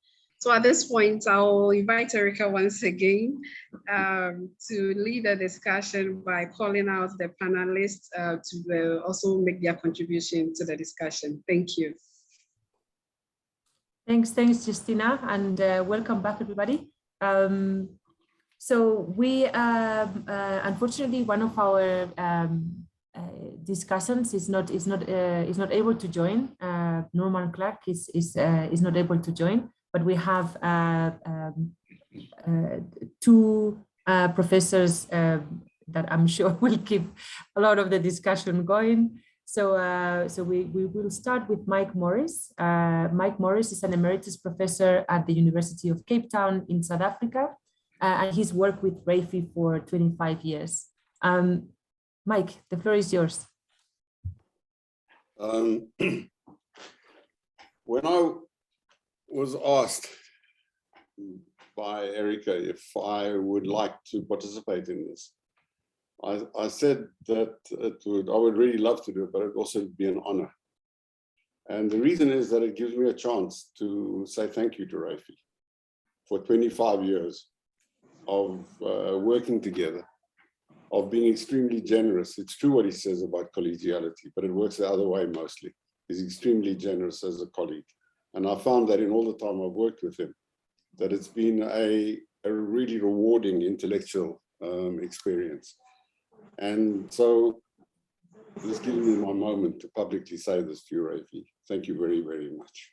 So at this point, I'll invite Ereika once again to lead the discussion by calling out the panelists to also make their contribution to the discussion. Thank you. Thanks, Justina, and welcome back, everybody. So we, unfortunately, one of our discussants is not able to join. Norman Clark is not able to join, but we have two professors that I'm sure will keep a lot of the discussion going. So, we will start with Mike Morris. Mike Morris is an emeritus professor at the University of Cape Town in South Africa, and he's worked with Raphie for 25 years. Mike, the floor is yours. When I was asked by Ereika if I would like to participate in this, I said that I would really love to do it, but it would also be an honor. And the reason is that it gives me a chance to say thank you to Raphie for 25 years of working together, of being extremely generous. It's true what he says about collegiality, but it works the other way mostly. He's extremely generous as a colleague. And I found that in all the time I've worked with him, that it's been a really rewarding intellectual experience. And so this gives me my moment to publicly say this to you, Raphie. Thank you very, very much.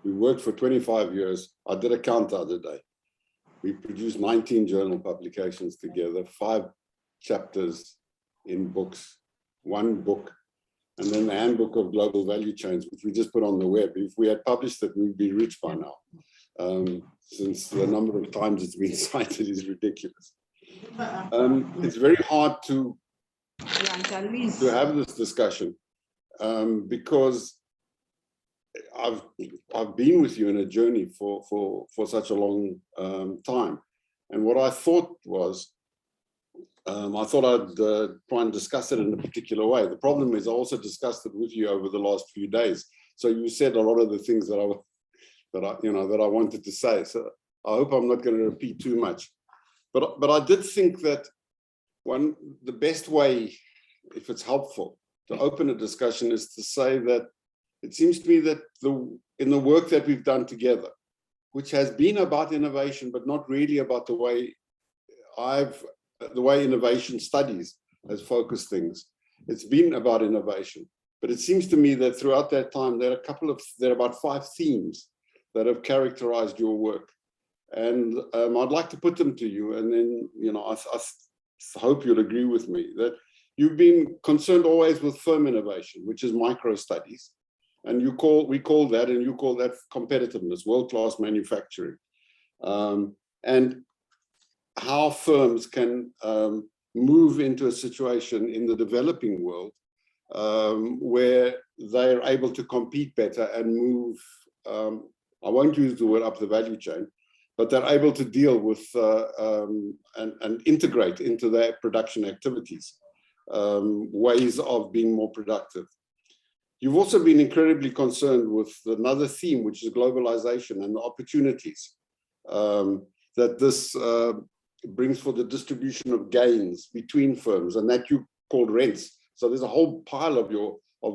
We worked for 25 years. I did a count the other day. We produced 19 journal publications together, 5 chapters in books, 1 book, and then the Handbook of Global Value Chains, which we just put on the web. If we had published it, we'd be rich by now, since the number of times it's been cited is ridiculous. It's very hard to have this discussion because I've been with you in a journey for such a long time. And what I thought was, I thought I'd try and discuss it in a particular way. The problem is I also discussed it with you over the last few days. So you said a lot of the things that I wanted to say. So I hope I'm not going to repeat too much. But I did think that the best way, if it's helpful, to open a discussion is to say that it seems to me that in the work that we've done together, which has been about innovation, but not really about the way innovation studies has focused things. It's been about innovation, but it seems to me that throughout that time, there are about 5 themes that have characterized your work. And I'd like to put them to you. And then, I hope you'll agree with me that you've been concerned always with firm innovation, which is micro studies. And you call that competitiveness, world-class manufacturing. And how firms can move into a situation in the developing world where they're able to compete better and move, I won't use the word up the value chain, but they're able to deal with and integrate into their production activities ways of being more productive. You've also been incredibly concerned with another theme, which is globalization and the opportunities that this brings for the distribution of gains between firms, and that you called rents. So there's a whole pile of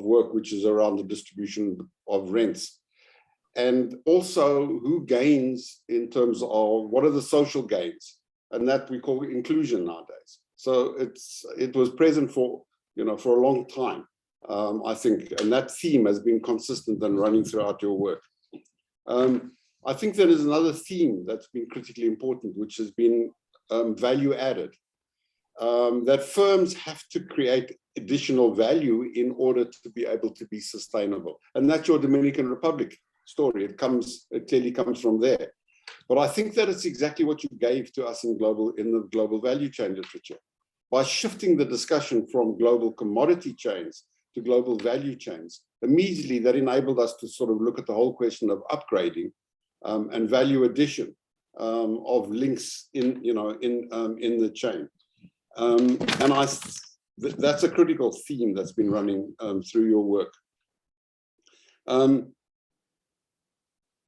work which is around the distribution of rents. And also who gains in terms of what are the social gains, and that we call inclusion nowadays. So it was present for a long time, I think, and that theme has been consistent and running throughout your work. I think there is another theme that's been critically important, which has been value added, that firms have to create additional value in order to be able to be sustainable. And that's your Dominican Republic story. It clearly comes from there. But I think that it's exactly what you gave to us in the global value chain literature. By shifting the discussion from global commodity chains to global value chains, immediately that enabled us to sort of look at the whole question of upgrading and value addition of links in the chain. And that's a critical theme that's been running through your work.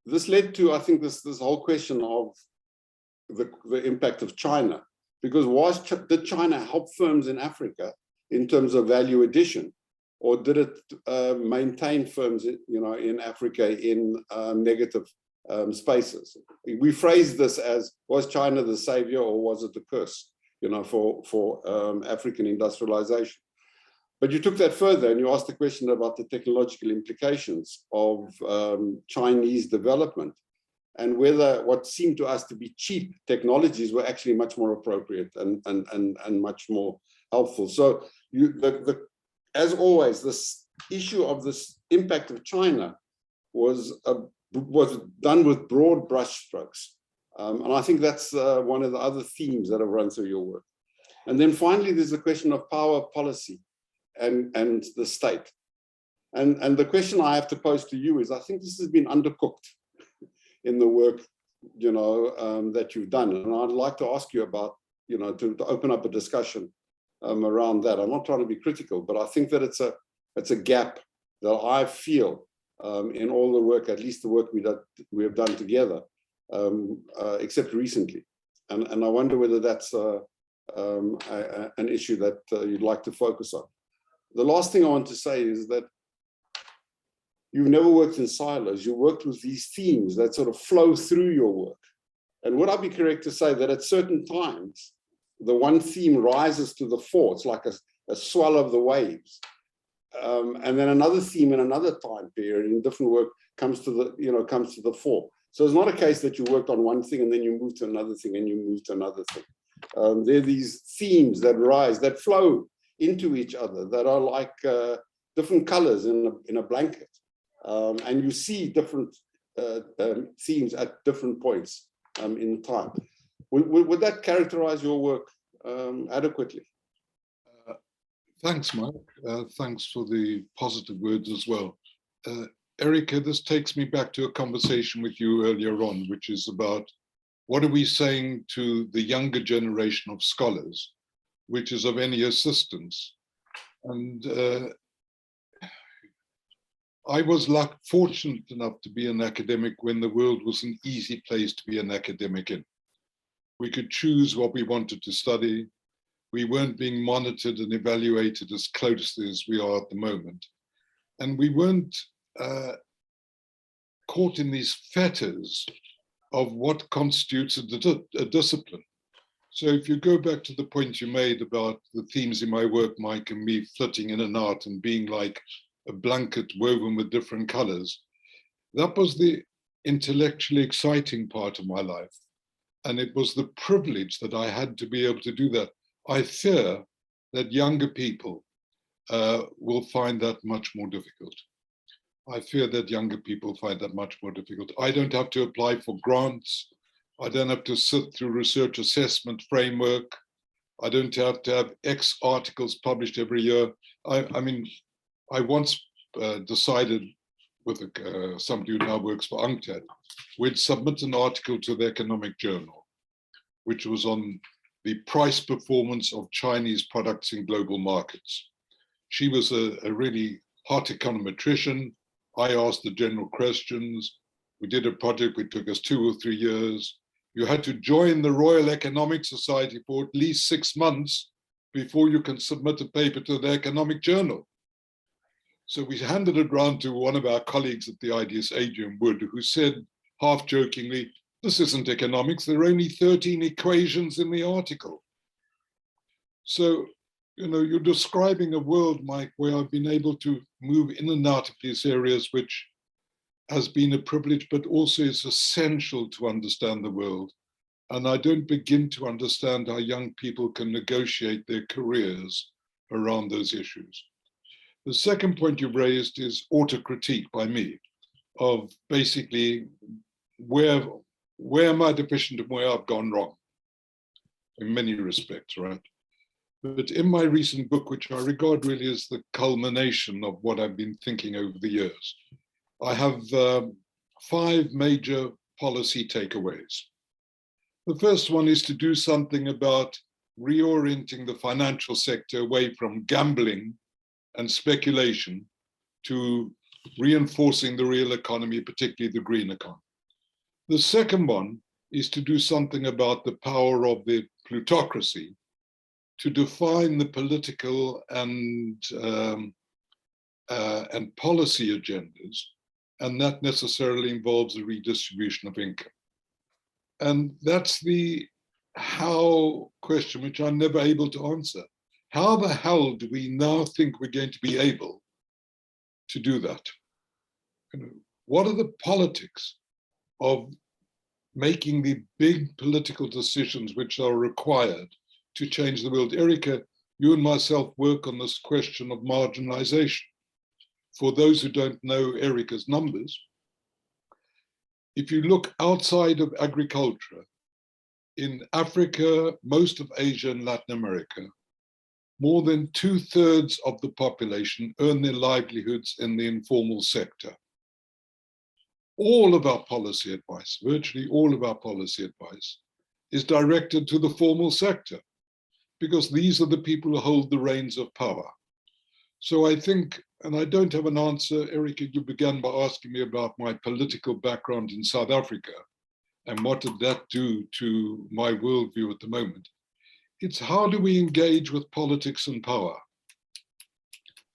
this led to, I think, this whole question of the impact of China, because did China help firms in Africa in terms of value addition, or did it maintain firms, in Africa in negative spaces? We phrased this as, was China the savior or was it the curse, for African industrialization? But you took that further and you asked the question about the technological implications of Chinese development, and whether what seemed to us to be cheap technologies were actually much more appropriate and much more helpful. So as always, this issue of this impact of China was done with broad brushstrokes. And I think that's one of the other themes that have run through your work. And then finally, there's the question of power policy and the state. And the question I have to pose to you is, I think this has been undercooked in the work, that you've done. And I'd like to ask you about, to open up a discussion around that. I'm not trying to be critical, but I think that it's a gap that I feel in all the work, at least the work we have done together, except recently. And I wonder whether that's an issue that you'd like to focus on. The last thing I want to say is that you've never worked in silos. You worked with these themes that sort of flow through your work. And would I be correct to say that at certain times, the one theme rises to the fore? It's like a swell of the waves. And then another theme in another time period in different work comes to the fore. So it's not a case that you worked on one thing and then you move to another thing and you move to another thing. There are these themes that rise, that flow into each other, that are like different colors in a blanket. And you see different themes at different points in time. Would that characterize your work adequately? Thanks, Mike. Thanks for the positive words as well. Ereika, this takes me back to a conversation with you earlier on, which is about what are we saying to the younger generation of scholars, which is of any assistance. And I was fortunate enough to be an academic when the world was an easy place to be an academic in. We could choose what we wanted to study. We weren't being monitored and evaluated as closely as we are at the moment. And we weren't caught in these fetters of what constitutes a discipline. So if you go back to the point you made about the themes in my work, Mike, and me flitting in and out and being like a blanket woven with different colors, that was the intellectually exciting part of my life. And it was the privilege that I had to be able to do that. I fear that younger people will find that much more difficult. I fear that younger people find that much more difficult. I don't have to apply for grants. I don't have to sit through research assessment framework. I don't have to have X articles published every year. I mean, I once decided with somebody who now works for UNCTAD, we'd submit an article to the Economic Journal, which was on the price performance of Chinese products in global markets. She was a really hot econometrician. I asked the general questions. We did a project which took us 2 or 3 years. You had to join the Royal Economic Society for at least 6 months before you can submit a paper to the Economic Journal. So we handed it around to one of our colleagues at the IDS, Adrian Wood, who said, half jokingly, "This isn't economics, there are only 13 equations in the article." So, you're describing a world, Mike, where I've been able to move in and out of these areas, which has been a privilege, but also is essential to understand the world. And I don't begin to understand how young people can negotiate their careers around those issues. The second point you raised is autocritique by me, of basically where am I deficient and where I've gone wrong, in many respects, right? But in my recent book, which I regard really as the culmination of what I've been thinking over the years, I have 5 major policy takeaways. The first one is to do something about reorienting the financial sector away from gambling and speculation to reinforcing the real economy, particularly the green economy. The second one is to do something about the power of the plutocracy, to define the political and policy agendas, and that necessarily involves a redistribution of income. And that's the how question, which I'm never able to answer. How the hell do we now think we're going to be able to do that? What are the politics of making the big political decisions which are required to change the world? Ereika, you and myself work on this question of marginalization. For those who don't know Ereika's numbers, if you look outside of agriculture, in Africa, most of Asia and Latin America, more than 2/3 of the population earn their livelihoods in the informal sector. All of our policy advice, virtually all of our policy advice, is directed to the formal sector, because these are the people who hold the reins of power. So I think, and I don't have an answer, Ereika, you began by asking me about my political background in South Africa, and what did that do to my worldview at the moment? It's how do we engage with politics and power?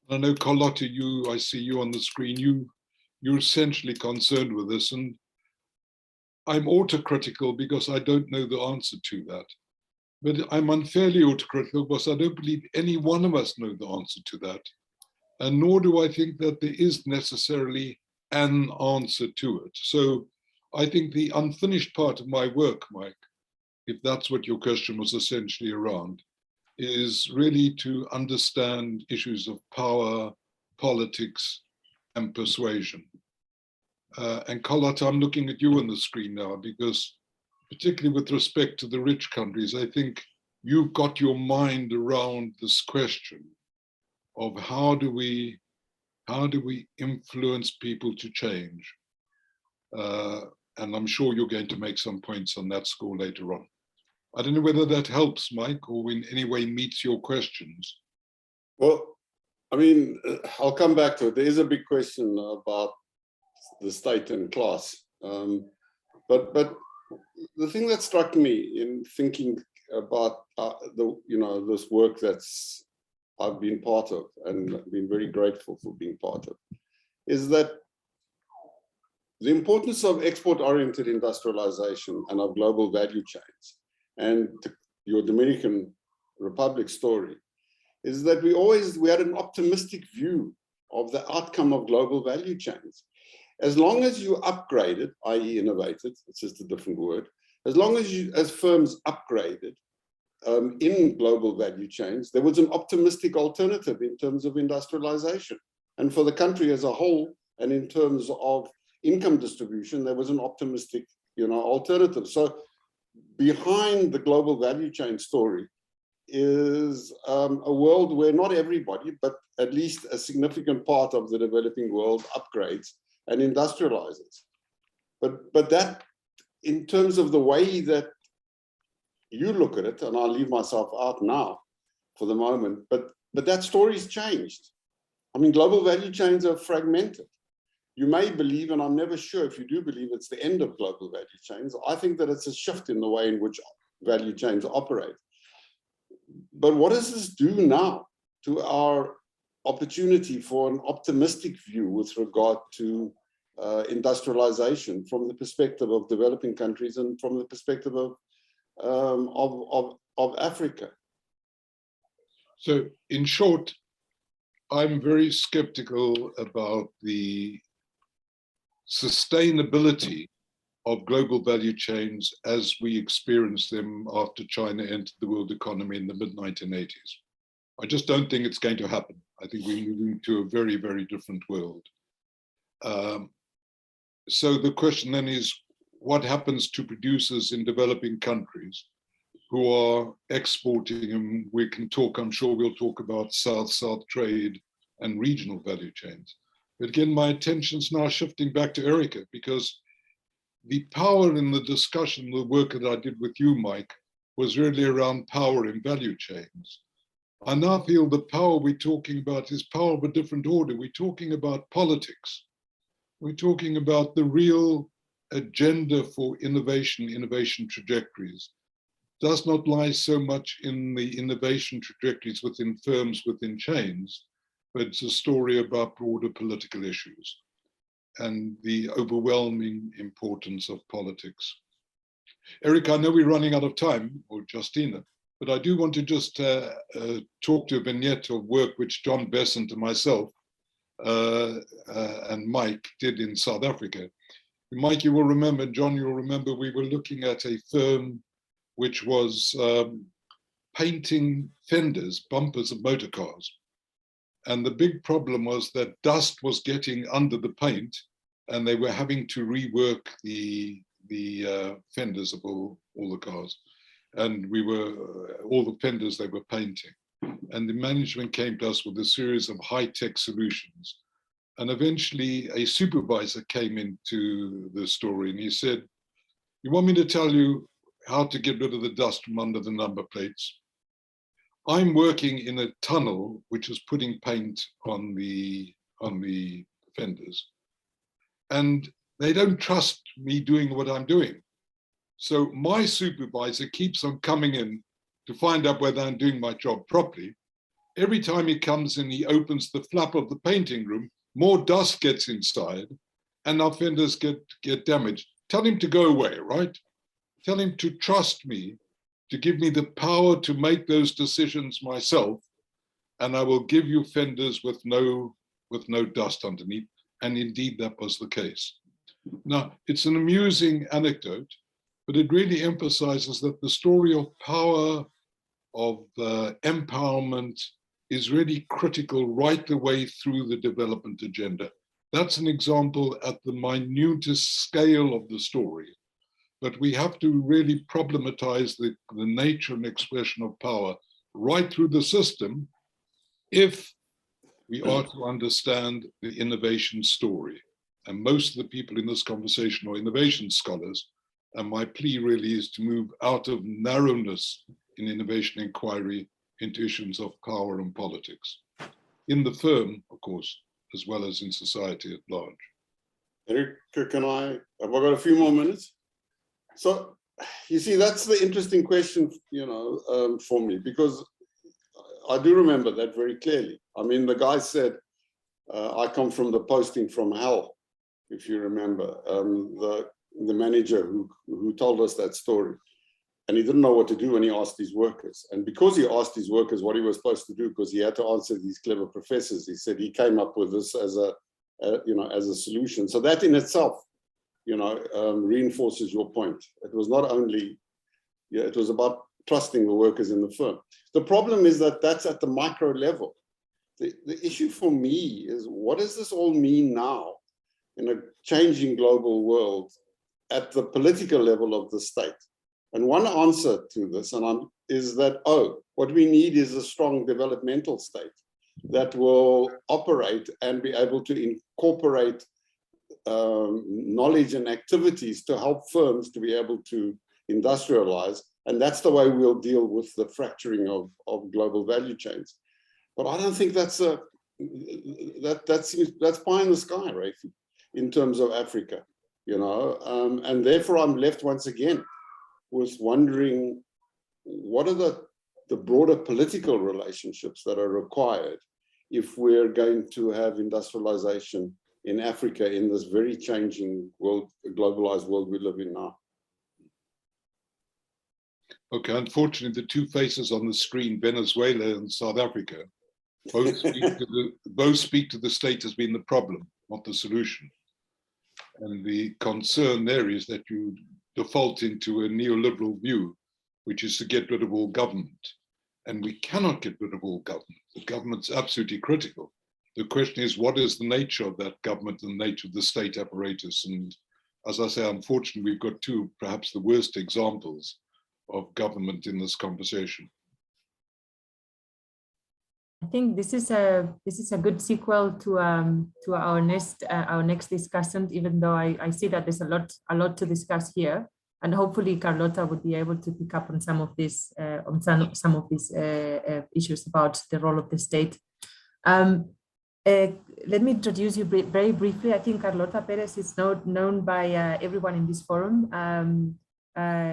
I know, Carlotta, I see you on the screen, you're essentially concerned with this, and I'm autocritical because I don't know the answer to that. But I'm unfairly autocritical because I don't believe any one of us know the answer to that. And nor do I think that there is necessarily an answer to it. So I think the unfinished part of my work, Mike, if that's what your question was essentially around, is really to understand issues of power, politics, and persuasion. And Carlotta, I'm looking at you on the screen now, because particularly with respect to the rich countries, I think you've got your mind around this question of how do we influence people to change? And I'm sure you're going to make some points on that score later on. I don't know whether that helps, Mike, or in any way meets your questions. Well, I mean, I'll come back to it. There is a big question about the state and class. But the thing that struck me in thinking about this work that's I've been part of and been very grateful for being part of, is that the importance of export-oriented industrialization and of global value chains, and your Dominican Republic story, is that we had an optimistic view of the outcome of global value chains. As long as you upgraded, i.e. innovated, it's just a different word, as long as firms upgraded in global value chains, there was an optimistic alternative in terms of industrialization. And for the country as a whole, and in terms of income distribution, there was an optimistic alternative. So behind the global value chain story is a world where not everybody, but at least a significant part of the developing world upgrades and industrializes. But that, in terms of the way that you look at it, and I'll leave myself out now for the moment, but that story's changed. I mean, global value chains are fragmented. You may believe, and I'm never sure if you do believe, it's the end of global value chains. I think that it's a shift in the way in which value chains operate. But what does this do now to our opportunity for an optimistic view with regard to industrialization from the perspective of developing countries and from the perspective of Africa? So in short, I'm very skeptical about the sustainability of global value chains as we experienced them after China entered the world economy in the mid-1980s. I just don't think it's going to happen. I think we're moving to a very, very different world. So the question then is, what happens to producers in developing countries who are exporting? And we can talk, I'm sure we'll talk about South-South trade and regional value chains. But again, my attention's now shifting back to Ereika, because the power in the discussion, the work that I did with you, Mike, was really around power in value chains. I now feel the power we're talking about is power of a different order. We're talking about politics. We're talking about the real agenda for innovation trajectories does not lie so much in the innovation trajectories within firms, within chains, but it's a story about broader political issues and the overwhelming importance of politics. Ereika, I know we're running out of time, or Justina, but I do want to just talk to a vignette of work which John Besant and myself and Mike did in South Africa. Mike, you will remember, John, you'll remember, we were looking at a firm which was painting fenders, bumpers of motor cars. And the big problem was that dust was getting under the paint and they were having to rework the fenders of all the cars. And all the fenders they were painting. And the management came to us with a series of high-tech solutions. And eventually a supervisor came into the story and he said, "You want me to tell you how to get rid of the dust from under the number plates? I'm working in a tunnel which is putting paint on the fenders. And they don't trust me doing what I'm doing. So my supervisor keeps on coming in to find out whether I'm doing my job properly. Every time he comes in, he opens the flap of the painting room, more dust gets inside and our fenders get damaged. Tell him to go away, right? Tell him to trust me, to give me the power to make those decisions myself, and I will give you fenders with no dust underneath." And indeed, that was the case. Now, it's an amusing anecdote, but it really emphasizes that the story of power, of empowerment, is really critical right the way through the development agenda. That's an example at the minutest scale of the story. But we have to really problematize the nature and expression of power right through the system if we are to understand the innovation story. And most of the people in this conversation are innovation scholars. And my plea really is to move out of narrowness in innovation inquiry into issues of power and politics. In the firm, of course, as well as in society at large. Ereika, have I got a few more minutes? So, you see, that's the interesting question, for me, because I do remember that very clearly. I mean, the guy said, I come from the posting from hell, if you remember, the manager who told us that story. And he didn't know what to do when he asked his workers. And because he asked his workers what he was supposed to do, because he had to answer these clever professors, he said he came up with this as a solution. So that in itself, reinforces your point. It was not only, it was about trusting the workers in the firm. The problem is that that's at the micro level. The issue for me is, what does this all mean now in a changing global world at the political level of the state? And one answer to this is that, what we need is a strong developmental state that will operate and be able to incorporate knowledge and activities to help firms to be able to industrialize. And that's the way we'll deal with the fracturing of global value chains. But I don't think that's pie in the sky, Raphie, in terms of Africa, and therefore I'm left once again with wondering, what are the broader political relationships that are required if we're going to have industrialization in Africa in this very changing world, globalized world we live in now? Okay, unfortunately, the two faces on the screen, Venezuela and South Africa, both speak to the state as being the problem, not the solution. And the concern there is that you default into a neoliberal view, which is to get rid of all government. And we cannot get rid of all government. The government's absolutely critical. The question is, what is the nature of that government and the nature of the state apparatus? And as I say, unfortunately, we've got two, perhaps the worst examples of government in this conversation. I think this is a good sequel to our next discussion, even though I see that there's a lot to discuss here, and hopefully Carlota would be able to pick up on some of these issues about the role of the state. Let me introduce you very briefly. I think Carlota Perez is known by everyone in this forum.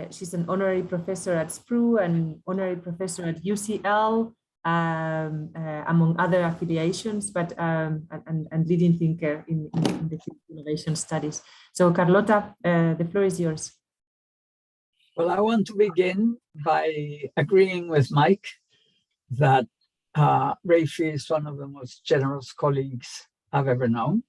She's an honorary professor at SPRU and honorary professor at UCL, among other affiliations, but and leading thinker in the field of innovation studies. So Carlota, the floor is yours. Well, I want to begin by agreeing with Mike that Raphie is one of the most generous colleagues I've ever known.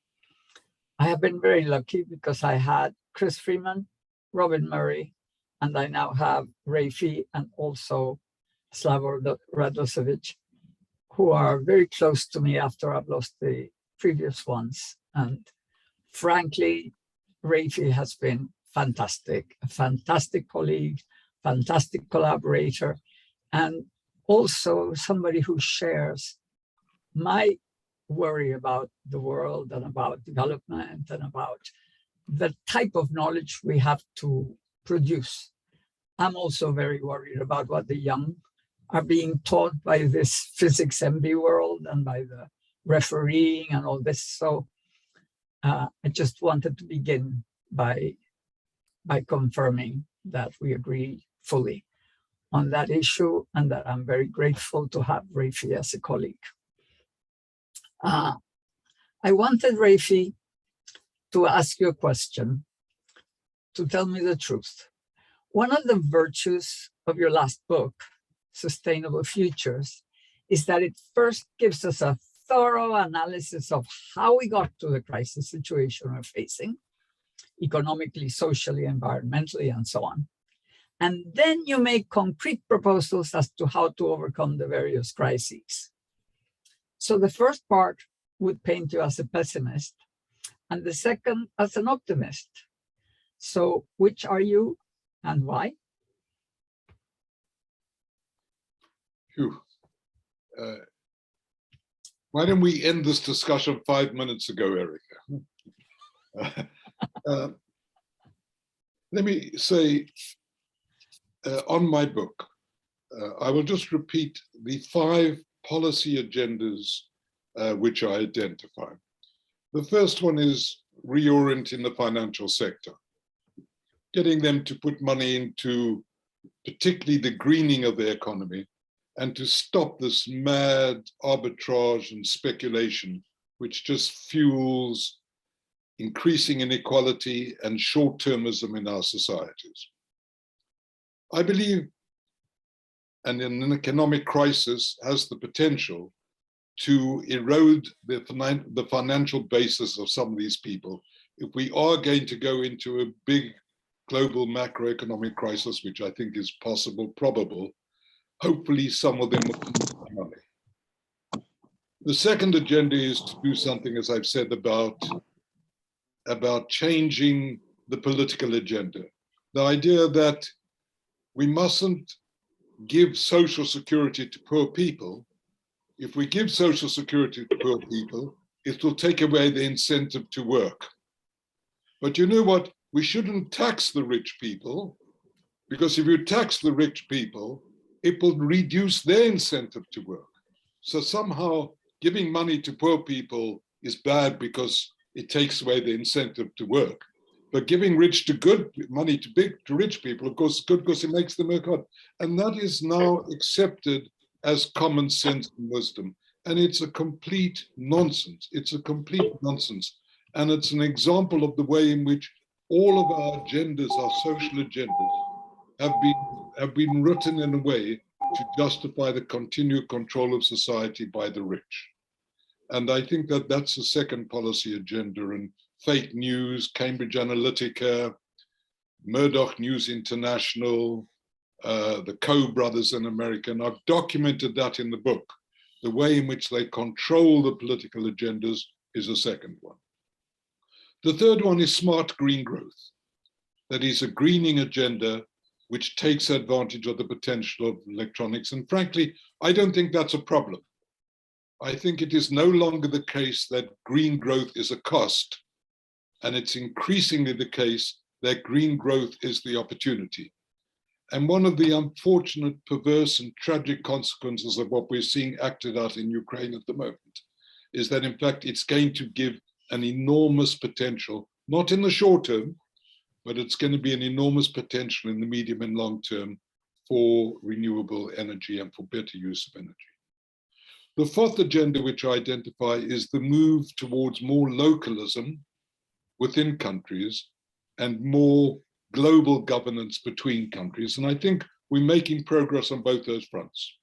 I have been very lucky because I had Chris Freeman, Robin Murray, and I now have Raphie and also Slavoj Radosevic, who are very close to me after I've lost the previous ones. And frankly, Raphie has been fantastic, a fantastic colleague, fantastic collaborator, and also somebody who shares my worry about the world and about development and about the type of knowledge we have to produce. I'm also very worried about what the young are being taught by this physics MB world and by the refereeing and all this. So I just wanted to begin by confirming that we agree fully on that issue and that I'm very grateful to have Raphie as a colleague. I wanted Raphie to ask you a question, to tell me the truth. One of the virtues of your last book, Sustainable Futures, is that it first gives us a thorough analysis of how we got to the crisis situation we're facing, economically, socially, environmentally, and so on. And then you make concrete proposals as to how to overcome the various crises. So the first part would paint you as a pessimist, and the second as an optimist. So which are you and why? Phew. Why don't we end this discussion 5 minutes ago, Ereika? Let me say, on my book, I will just repeat the 5 policy agendas which I identify. The first one is reorienting the financial sector, getting them to put money into particularly the greening of the economy and to stop this mad arbitrage and speculation, which just fuels increasing inequality and short-termism in our societies. I believe, and in an economic crisis, has the potential to erode the financial basis of some of these people. If we are going to go into a big global macroeconomic crisis, which I think is possible, probable, hopefully some of them will have money. The second agenda is to do something, as I've said, about changing the political agenda. The idea that we mustn't give social security to poor people. If we give social security to poor people, it will take away the incentive to work. But you know what? We shouldn't tax the rich people, because if you tax the rich people, it will reduce their incentive to work. So somehow giving money to poor people is bad because it takes away the incentive to work. But giving money to rich people, of course, is good because it makes them work hard. And that is now accepted as common sense and wisdom. And it's a complete nonsense. It's a complete nonsense. And it's an example of the way in which all of our agendas, our social agendas, have been written in a way to justify the continued control of society by the rich. And I think that that's the second policy agenda. And fake news, Cambridge Analytica, Murdoch News International, the Koch brothers in America, and I've documented that in the book. The way in which they control the political agendas is a second one. The third one is smart green growth. That is a greening agenda which takes advantage of the potential of electronics. And frankly, I don't think that's a problem. I think it is no longer the case that green growth is a cost, and it's increasingly the case that green growth is the opportunity. And one of the unfortunate, perverse, and tragic consequences of what we're seeing acted out in Ukraine at the moment is that in fact it's going to give an enormous potential, not in the short term, but it's going to be an enormous potential in the medium and long term for renewable energy and for better use of energy. The fourth agenda which I identify is the move towards more localism within countries and more global governance between countries. And I think we're making progress on both those fronts.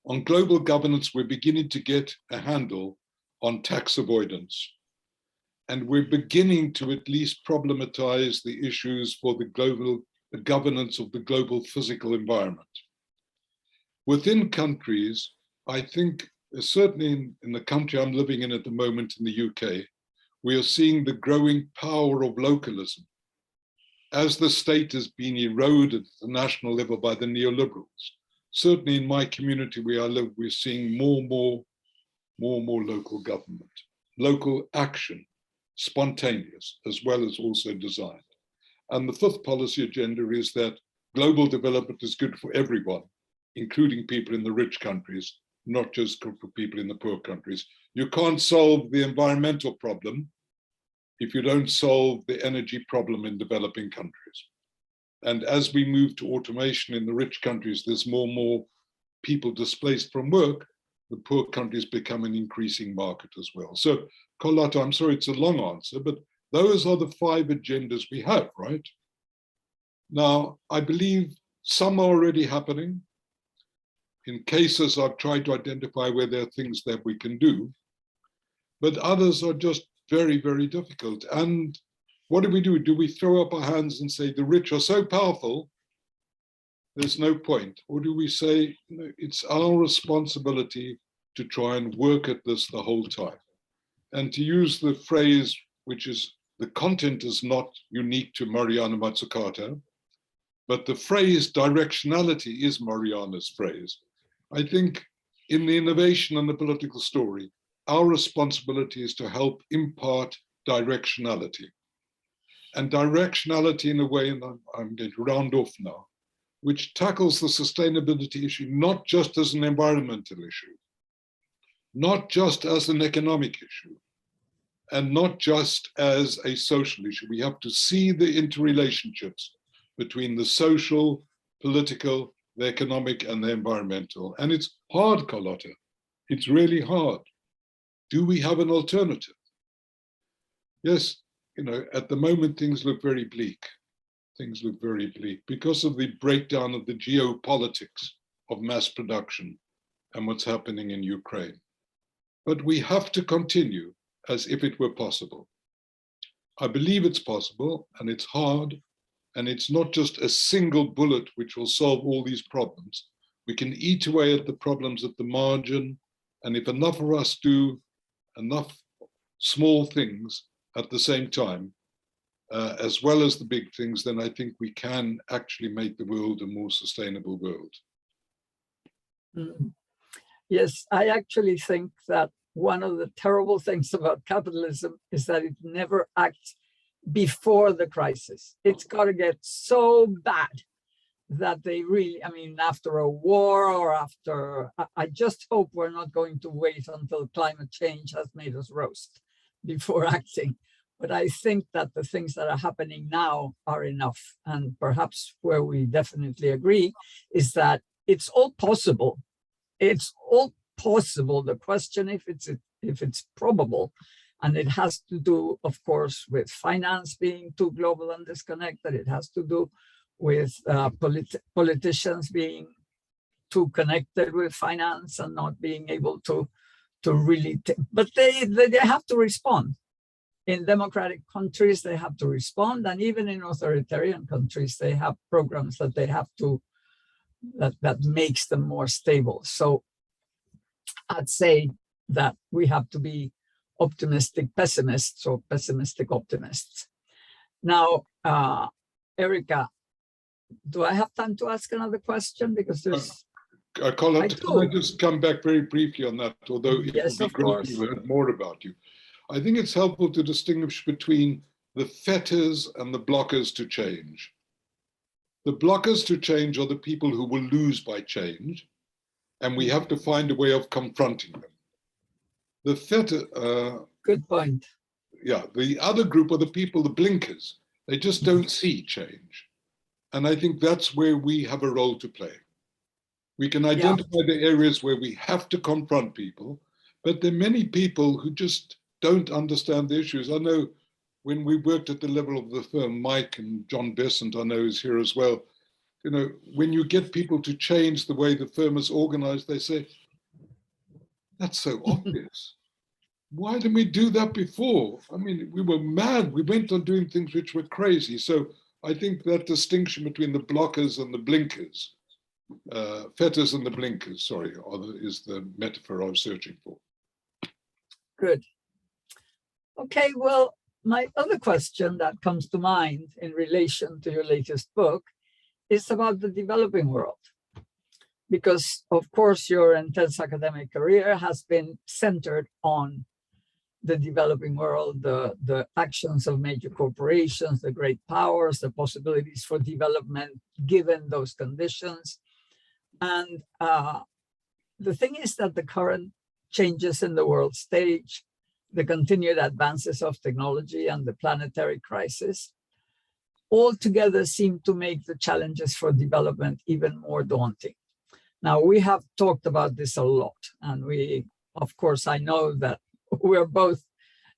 On global governance, we're beginning to get a handle on tax avoidance. And we're beginning to at least problematize the issues for the governance of the global physical environment. Within countries, I think, certainly in the country I'm living in at the moment in the UK, we are seeing the growing power of localism. As the state has been eroded at the national level by the neoliberals, certainly in my community where I live, we're seeing more and more local government, local action, spontaneous, as well as also designed. And the fifth policy agenda is that global development is good for everyone, including people in the rich countries, not just good for people in the poor countries. You can't solve the environmental problem if you don't solve the energy problem in developing countries. And as we move to automation in the rich countries, there's more and more people displaced from work, the poor countries become an increasing market as well. So, Carlotta, I'm sorry it's a long answer, but those are the 5 agendas we have, right? Now, I believe some are already happening. In cases, I've tried to identify where there are things that we can do, but others are just very, very difficult. And what do? Do we throw up our hands and say the rich are so powerful, there's no point? Or do we say, no, it's our responsibility to try and work at this the whole time? And to use the phrase, which is, the content is not unique to Mariana Mazzucato, but the phrase directionality is Mariana's phrase. I think in the innovation and the political story, our responsibility is to help impart directionality. And directionality in a way, and I'm going to round off now, which tackles the sustainability issue, not just as an environmental issue, not just as an economic issue, and not just as a social issue. We have to see the interrelationships between the social, political, the economic, and the environmental. And it's hard, Carlotta. It's really hard. Do we have an alternative? Yes, at the moment, things look very bleak. Things look very bleak because of the breakdown of the geopolitics of mass production and what's happening in Ukraine. But we have to continue as if it were possible. I believe it's possible, and it's hard, and it's not just a single bullet which will solve all these problems. We can eat away at the problems at the margin, and if enough of us do enough small things at the same time, as well as the big things, then I think we can actually make the world a more sustainable world. Yes, I actually think that one of the terrible things about capitalism is that it never acts before the crisis. It's got to get so bad that they really, after a war or after, I just hope we're not going to wait until climate change has made us roast before acting. But I think that the things that are happening now are enough. And perhaps where we definitely agree is that it's all possible. It's all possible. The question if it's probable, and it has to do, of course, with finance being too global and disconnected. It has to do with politicians being too connected with finance and not being able to really. But they have to respond. In democratic countries, they have to respond, and even in authoritarian countries, they have programs that they have to that makes them more stable. So I'd say that we have to be optimistic pessimists or pessimistic optimists. Now, Ereika, do I have time to ask another question? Because there's... Colin, can I just come back very briefly on that, although it yes, would be great to learn more about you. I think it's helpful to distinguish between the fetters and the blockers to change. The blockers to change are the people who will lose by change, and we have to find a way of confronting them. The FETA, Good point. yeah, the other group are the people, the blinkers. They just don't see change. And I think that's where we have a role to play. We can identify the areas where we have to confront people, but there are many people who just don't understand the issues. I know when we worked at the level of the firm, Mike and John Besant, I know is here as well. You know, when you get people to change the way the firm is organized, they say, that's so obvious. Why didn't we do that before? I mean, we were mad. We went on doing things which were crazy. So I think that distinction between the blockers and the blinkers, fetters and the blinkers, sorry, is the metaphor I was searching for. Good. Okay, well, my other question that comes to mind in relation to your latest book is about the developing world. Because, of course, your intense academic career has been centered on the developing world, the actions of major corporations, the great powers, the possibilities for development given those conditions. And the thing is that the current changes in the world stage, the continued advances of technology and the planetary crisis, all together seem to make the challenges for development even more daunting. Now, we have talked about this a lot, and we, of course, I know that we're both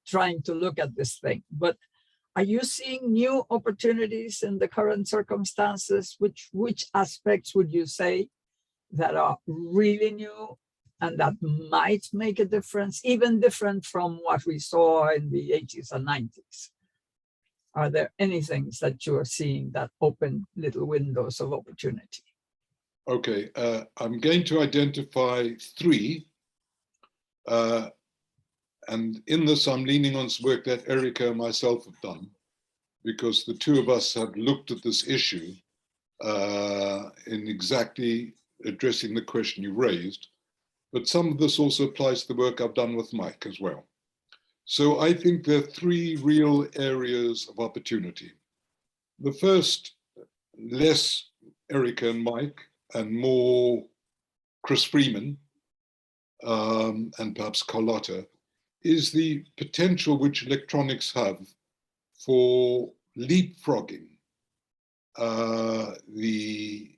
trying to look at this thing, but are you seeing new opportunities in the current circumstances? Which aspects would you say that are really new and that might make a difference, even different from what we saw in the 80s and 90s? Are there any things that you are seeing that open little windows of opportunity? Okay, I'm going to identify three. And in this, I'm leaning on some work that Ereika and myself have done, because the two of us have looked at this issue in exactly addressing the question you raised. But some of this also applies to the work I've done with Mike as well. So I think there are three real areas of opportunity. The first, less Ereika and Mike, and more Chris Freeman, and perhaps Carlotta, is the potential which electronics have for leapfrogging the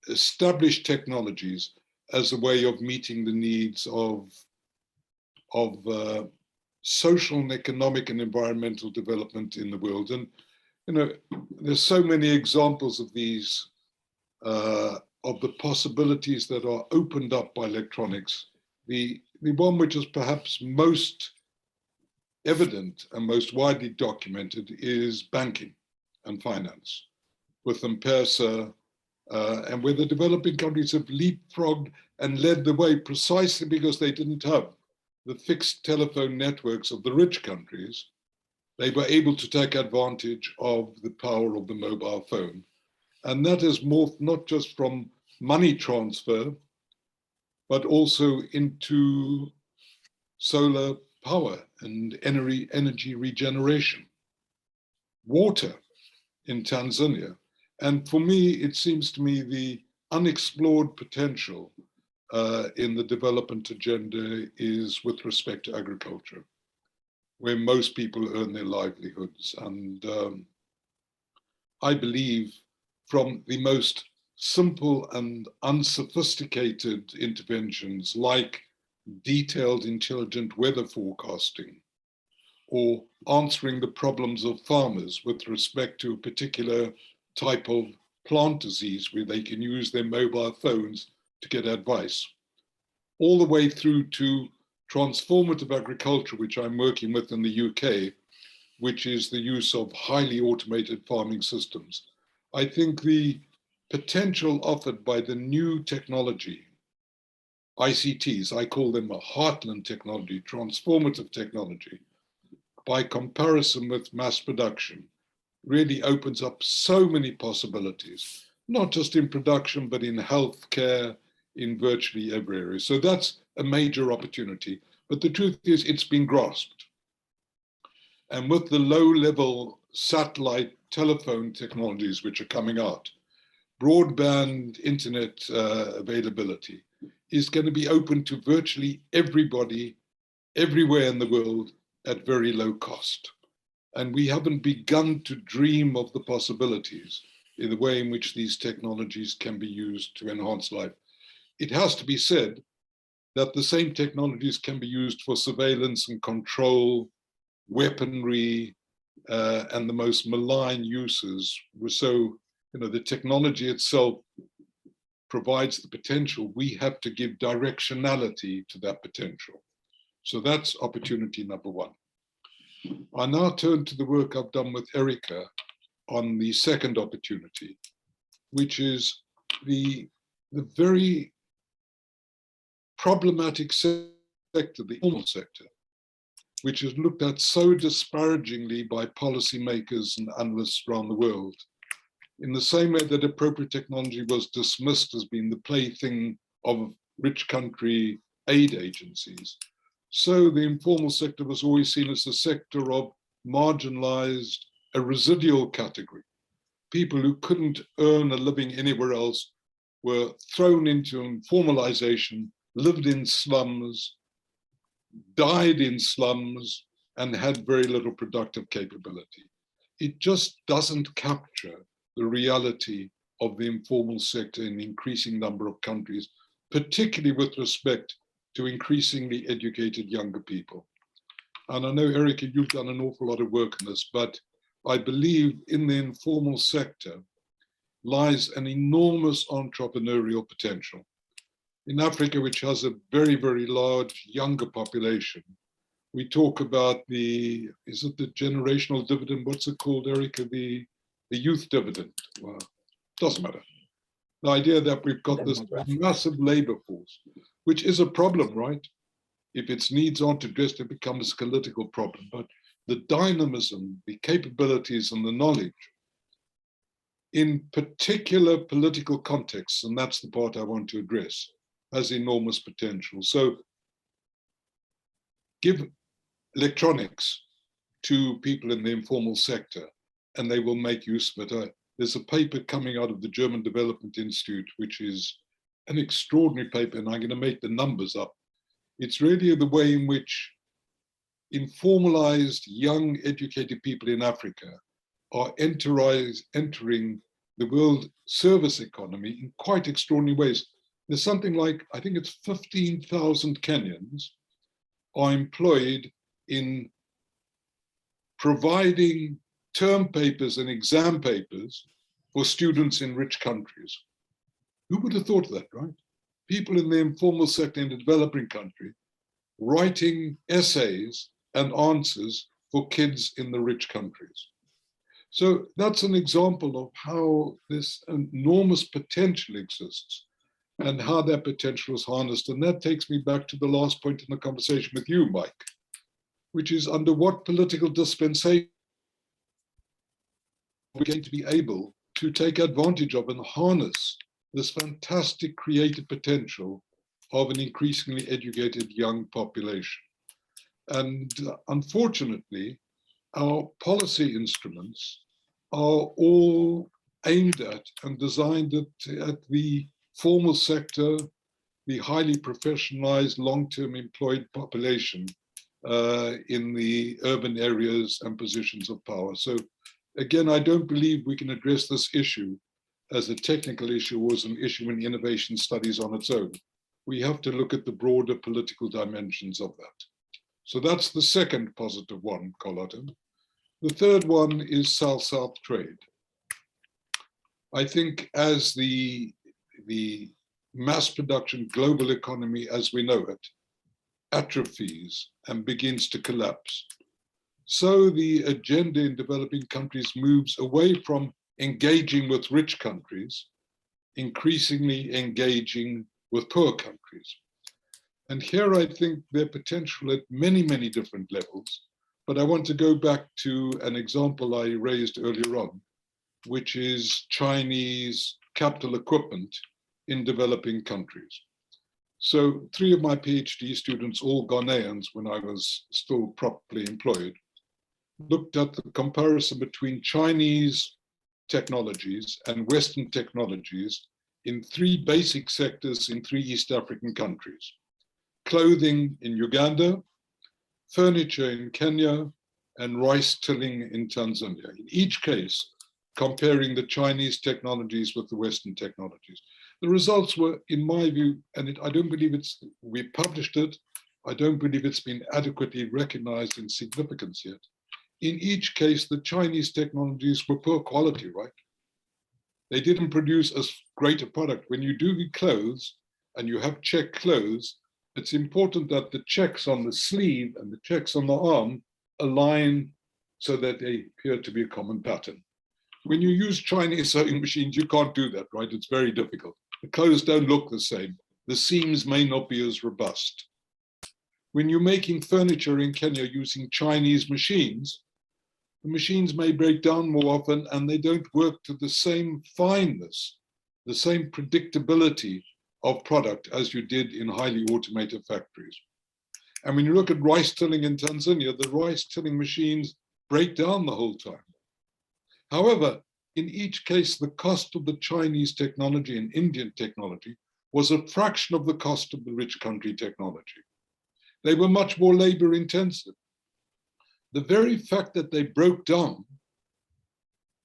established technologies as a way of meeting the needs of social and economic and environmental development in the world. And, you know, there's so many examples of these, of the possibilities that are opened up by electronics. The one which is perhaps most evident and most widely documented is banking and finance, with M-Pesa, and where the developing countries have leapfrogged and led the way precisely because they didn't have the fixed telephone networks of the rich countries. They were able to take advantage of the power of the mobile phone. And that has morphed not just from money transfer, but also into solar power and energy regeneration, water in Tanzania. And for me, it seems to me the unexplored potential in the development agenda is with respect to agriculture, where most people earn their livelihoods. And I believe from the most simple and unsophisticated interventions like detailed intelligent weather forecasting, or answering the problems of farmers with respect to a particular type of plant disease where they can use their mobile phones to get advice, all the way through to transformative agriculture, which I'm working with in the UK, which is the use of highly automated farming systems. I think the potential offered by the new technology, ICTs, I call them a heartland technology, transformative technology, by comparison with mass production, really opens up so many possibilities, not just in production, but in healthcare, in virtually every area. So that's a major opportunity. But the truth is, it's been grasped. And with the low-level satellite telephone technologies which are coming out, broadband internet availability is going to be open to virtually everybody everywhere in the world at very low cost. And we haven't begun to dream of the possibilities in the way in which these technologies can be used to enhance life. It has to be said that the same technologies can be used for surveillance and control, weaponry, and the most malign uses. So, the technology itself provides the potential. We have to give directionality to that potential. So that's opportunity number one. I now turn to the work I've done with Ereika on the second opportunity, which is the very problematic sector, the informal sector, which is looked at so disparagingly by policymakers and analysts around the world. In the same way that appropriate technology was dismissed as being the plaything of rich country aid agencies, so the informal sector was always seen as a sector of marginalized, a residual category. People who couldn't earn a living anywhere else were thrown into informalization, lived in slums, died in slums, and had very little productive capability. It just doesn't capture the reality of the informal sector in an increasing number of countries, particularly with respect to increasingly educated younger people. And I know, Ereika, you've done an awful lot of work on this, but I believe in the informal sector lies an enormous entrepreneurial potential. In Africa, which has a very, very large younger population, we talk about is it the generational dividend? What's it called, Ereika? The youth dividend. Well, doesn't matter. The idea that we've got this massive labor force, which is a problem, right? If its needs aren't addressed, it becomes a political problem. But the dynamism, the capabilities, and the knowledge in particular political contexts, and that's the part I want to address, has enormous potential. So give electronics to people in the informal sector, and they will make use of it. There's a paper coming out of the German Development Institute, which is an extraordinary paper, and I'm going to make the numbers up. It's really the way in which informalized, young, educated people in Africa are entering the world service economy in quite extraordinary ways. There's something like, I think it's 15,000 Kenyans are employed in providing term papers and exam papers for students in rich countries. Who would have thought of that, right? People in the informal sector in a developing country writing essays and answers for kids in the rich countries. So that's an example of how this enormous potential exists and how that potential is harnessed. And that takes me back to the last point in the conversation with you, Mike, which is under what political dispensation we're going to be able to take advantage of and harness this fantastic creative potential of an increasingly educated young population. And unfortunately, our policy instruments are all aimed at and designed at the formal sector, the highly professionalized, long-term employed population in the urban areas and positions of power. So again, I don't believe we can address this issue as a technical issue or as an issue in innovation studies on its own. We have to look at the broader political dimensions of that. So that's the second positive one, Carlotta. The third one is South-South trade. I think as the mass production global economy as we know it atrophies and begins to collapse, so the agenda in developing countries moves away from engaging with rich countries, increasingly engaging with poor countries. And here I think there's potential at many, many different levels. But I want to go back to an example I raised earlier on, which is Chinese capital equipment in developing countries. So 3 of my PhD students, all Ghanaians when I was still properly employed, looked at the comparison between Chinese technologies and Western technologies in 3 basic sectors in 3 East African countries. Clothing in Uganda, furniture in Kenya, and rice tilling in Tanzania. In each case, comparing the Chinese technologies with the Western technologies. The results were, in my view, and I don't believe we published it, I don't believe it's been adequately recognized in significance yet. In each case, the Chinese technologies were poor quality, right? They didn't produce as great a product. When you do the clothes and you have check clothes, it's important that the checks on the sleeve and the checks on the arm align so that they appear to be a common pattern. When you use Chinese sewing machines, you can't do that, right? It's very difficult. The clothes don't look the same. The seams may not be as robust. When you're making furniture in Kenya using Chinese machines, the machines may break down more often and they don't work to the same fineness, the same predictability of product as you did in highly automated factories. And when you look at rice tilling in Tanzania, the rice tilling machines break down the whole time. However, in each case, the cost of the Chinese technology and Indian technology was a fraction of the cost of the rich country technology. They were much more labor intensive. The very fact that they broke down,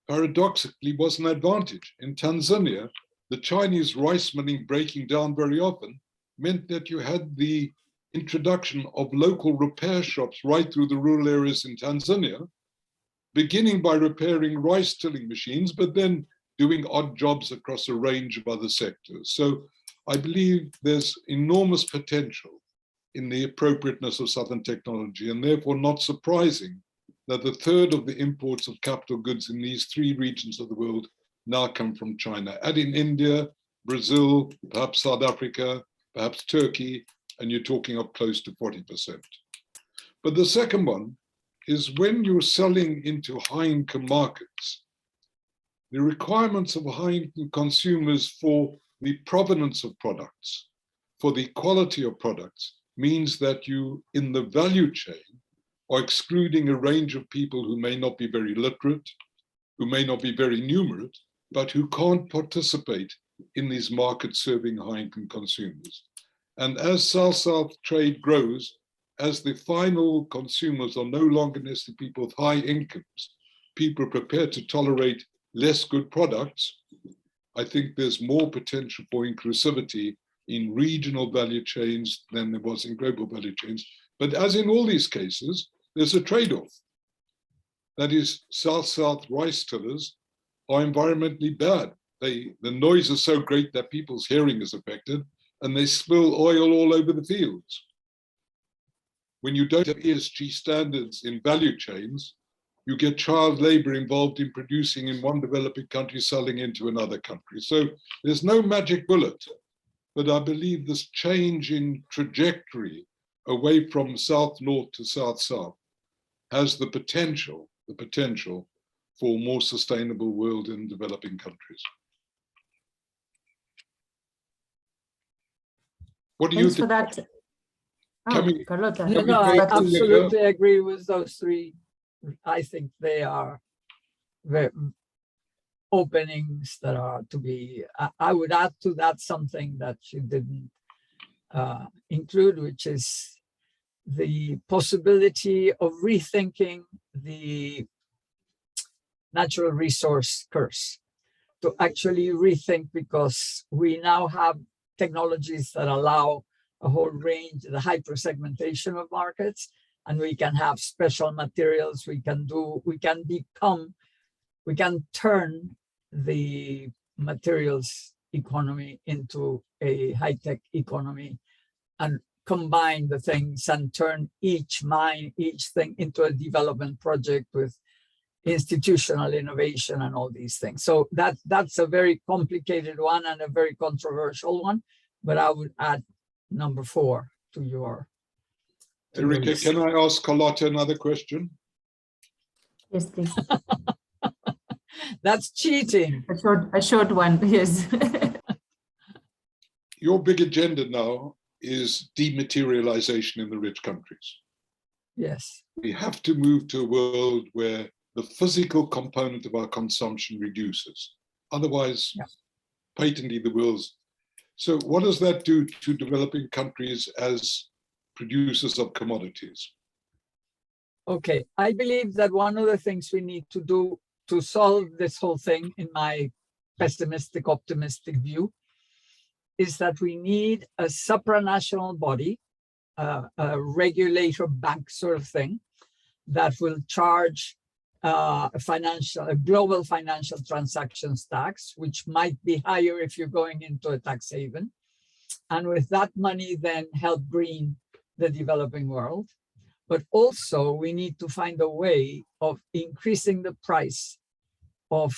paradoxically, was an advantage. In Tanzania, the Chinese rice milling breaking down very often meant that you had the introduction of local repair shops right through the rural areas in Tanzania, beginning by repairing rice tilling machines, but then doing odd jobs across a range of other sectors. So I believe there's enormous potential in the appropriateness of Southern technology, and therefore not surprising that a third of the imports of capital goods in these three regions of the world now come from China. Add in India, Brazil, perhaps South Africa, perhaps Turkey, and you're talking of close to 40%. But the second one is when you're selling into high-income markets, the requirements of high-income consumers for the provenance of products, for the quality of products, means that you, in the value chain, are excluding a range of people who may not be very literate, who may not be very numerate, but who can't participate in these markets serving high-income consumers. And as South-South trade grows, as the final consumers are no longer necessarily people with high incomes, people prepared to tolerate less good products, I think there's more potential for inclusivity in regional value chains than there was in global value chains. But as in all these cases, there's a trade-off. That is, South-South rice tillers are environmentally bad. The noise is so great that people's hearing is affected, and they spill oil all over the fields. When you don't have ESG standards in value chains, you get child labor involved in producing in one developing country, selling into another country. So there's no magic bullet, but I believe this change in trajectory away from South-North to South-South has the potential for a more sustainable world in developing countries. What do you think? Thanks for that. Oh, Carlota. No, I absolutely agree with those three. I think they are very openings that are to be. I would add to that something that you didn't include, which is the possibility of rethinking the natural resource curse, to actually rethink, because we now have technologies that allow a whole range, the hyper-segmentation of markets, and we can have special materials, we can turn the materials economy into a high-tech economy and combine the things and turn each thing into a development project with institutional innovation and all these things. So that's a very complicated one and a very controversial one, but I would add number 4 to your. Ereika, can I ask Carlota another question? Yes, please. That's cheating. A short one, yes. Your big agenda now is dematerialization in the rich countries. Yes. We have to move to a world where the physical component of our consumption reduces. Otherwise, patently the world's. So what does that do to developing countries as producers of commodities? Okay, I believe that one of the things we need to do to solve this whole thing, in my pessimistic, optimistic view, is that we need a supranational body, a regulator bank sort of thing, that will charge a global financial transactions tax, which might be higher if you're going into a tax haven. And with that money, then help green the developing world. But also we need to find a way of increasing the price of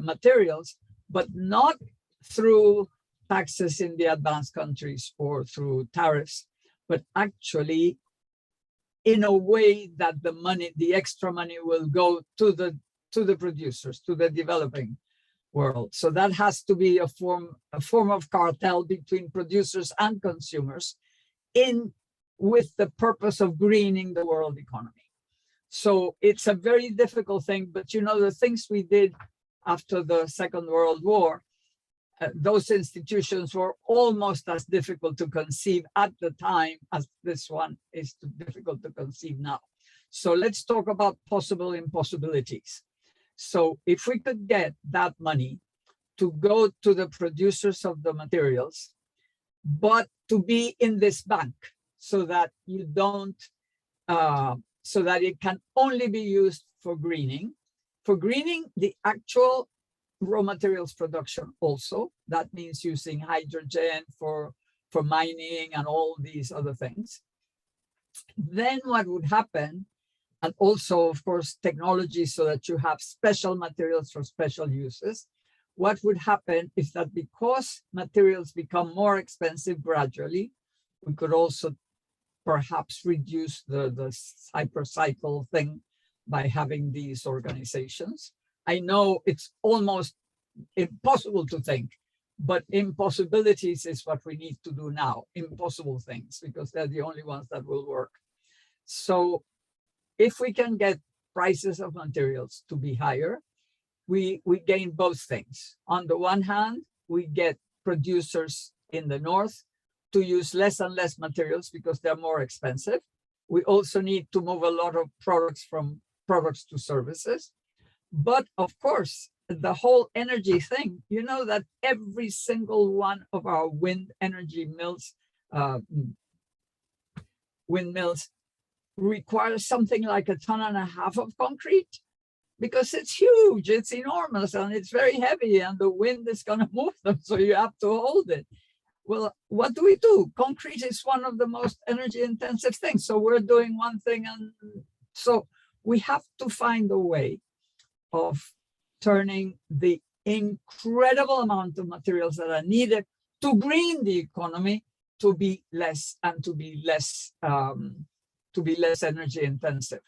materials, but not through taxes in the advanced countries or through tariffs, but actually in a way that the extra money will go to the producers, to the developing world. So that has to be a form of cartel between producers and consumers with the purpose of greening the world economy. So it's a very difficult thing, but you know, the things we did after the Second World War, those institutions were almost as difficult to conceive at the time as this one is difficult to conceive now. So let's talk about possible impossibilities. So if we could get that money to go to the producers of the materials, but to be in this bank, so that you don't, so that it can only be used for greening. For greening the actual raw materials production also. That means using hydrogen for mining and all these other things. Then what would happen, and also of course technology so that you have special materials for special uses. What would happen is that because materials become more expensive gradually, we could also perhaps reduce the hypercycle thing by having these organizations. I know it's almost impossible to think, but impossibilities is what we need to do now, impossible things, because they're the only ones that will work. So if we can get prices of materials to be higher, we gain both things. On the one hand, we get producers in the north to use less and less materials because they're more expensive. We also need to move a lot of products from products to services. But of course, the whole energy thing, you know that every single one of our wind energy mills, windmills, requires something like 1.5 tons of concrete, because it's huge, it's enormous, and it's very heavy, and the wind is going to move them, so you have to hold it. Well, what do? Concrete is one of the most energy intensive things. So we're doing one thing, and so we have to find a way of turning the incredible amount of materials that are needed to green the economy to be less energy intensive.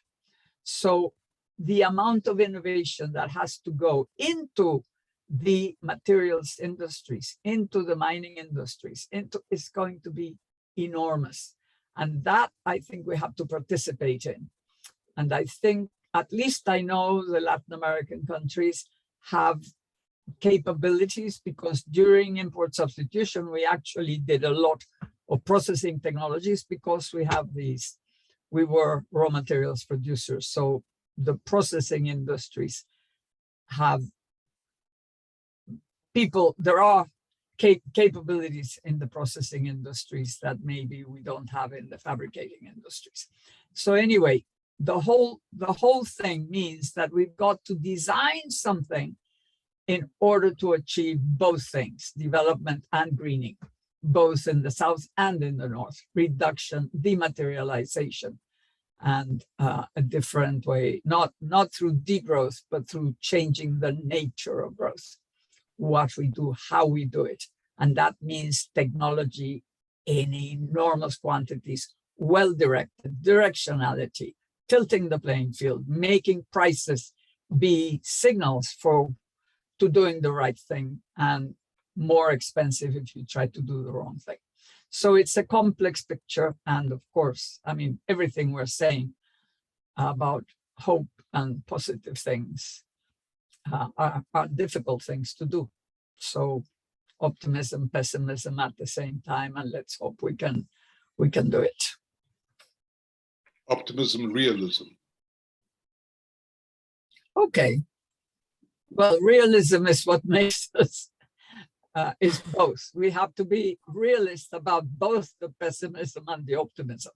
So the amount of innovation that has to go into the materials industries, into the mining industries, is going to be enormous. And that I think we have to participate in. And I think, at least I know the Latin American countries have capabilities, because during import substitution, we actually did a lot of processing technologies because we were raw materials producers. So the processing industries have there are capabilities in the processing industries that maybe we don't have in the fabricating industries. So anyway, the whole thing means that we've got to design something in order to achieve both things, development and greening, both in the south and in the north, reduction, dematerialization, and a different way, not through degrowth, but through changing the nature of growth, what we do, how we do it. And that means technology in enormous quantities, well-directed, directionality, tilting the playing field, making prices be signals to doing the right thing, and more expensive if you try to do the wrong thing. So it's a complex picture. And of course, I mean, everything we're saying about hope and positive things are difficult things to do. So optimism, pessimism at the same time, and let's hope we can do it. Optimism, realism. Okay. Well, realism is what makes us, is both. We have to be realist about both the pessimism and the optimism.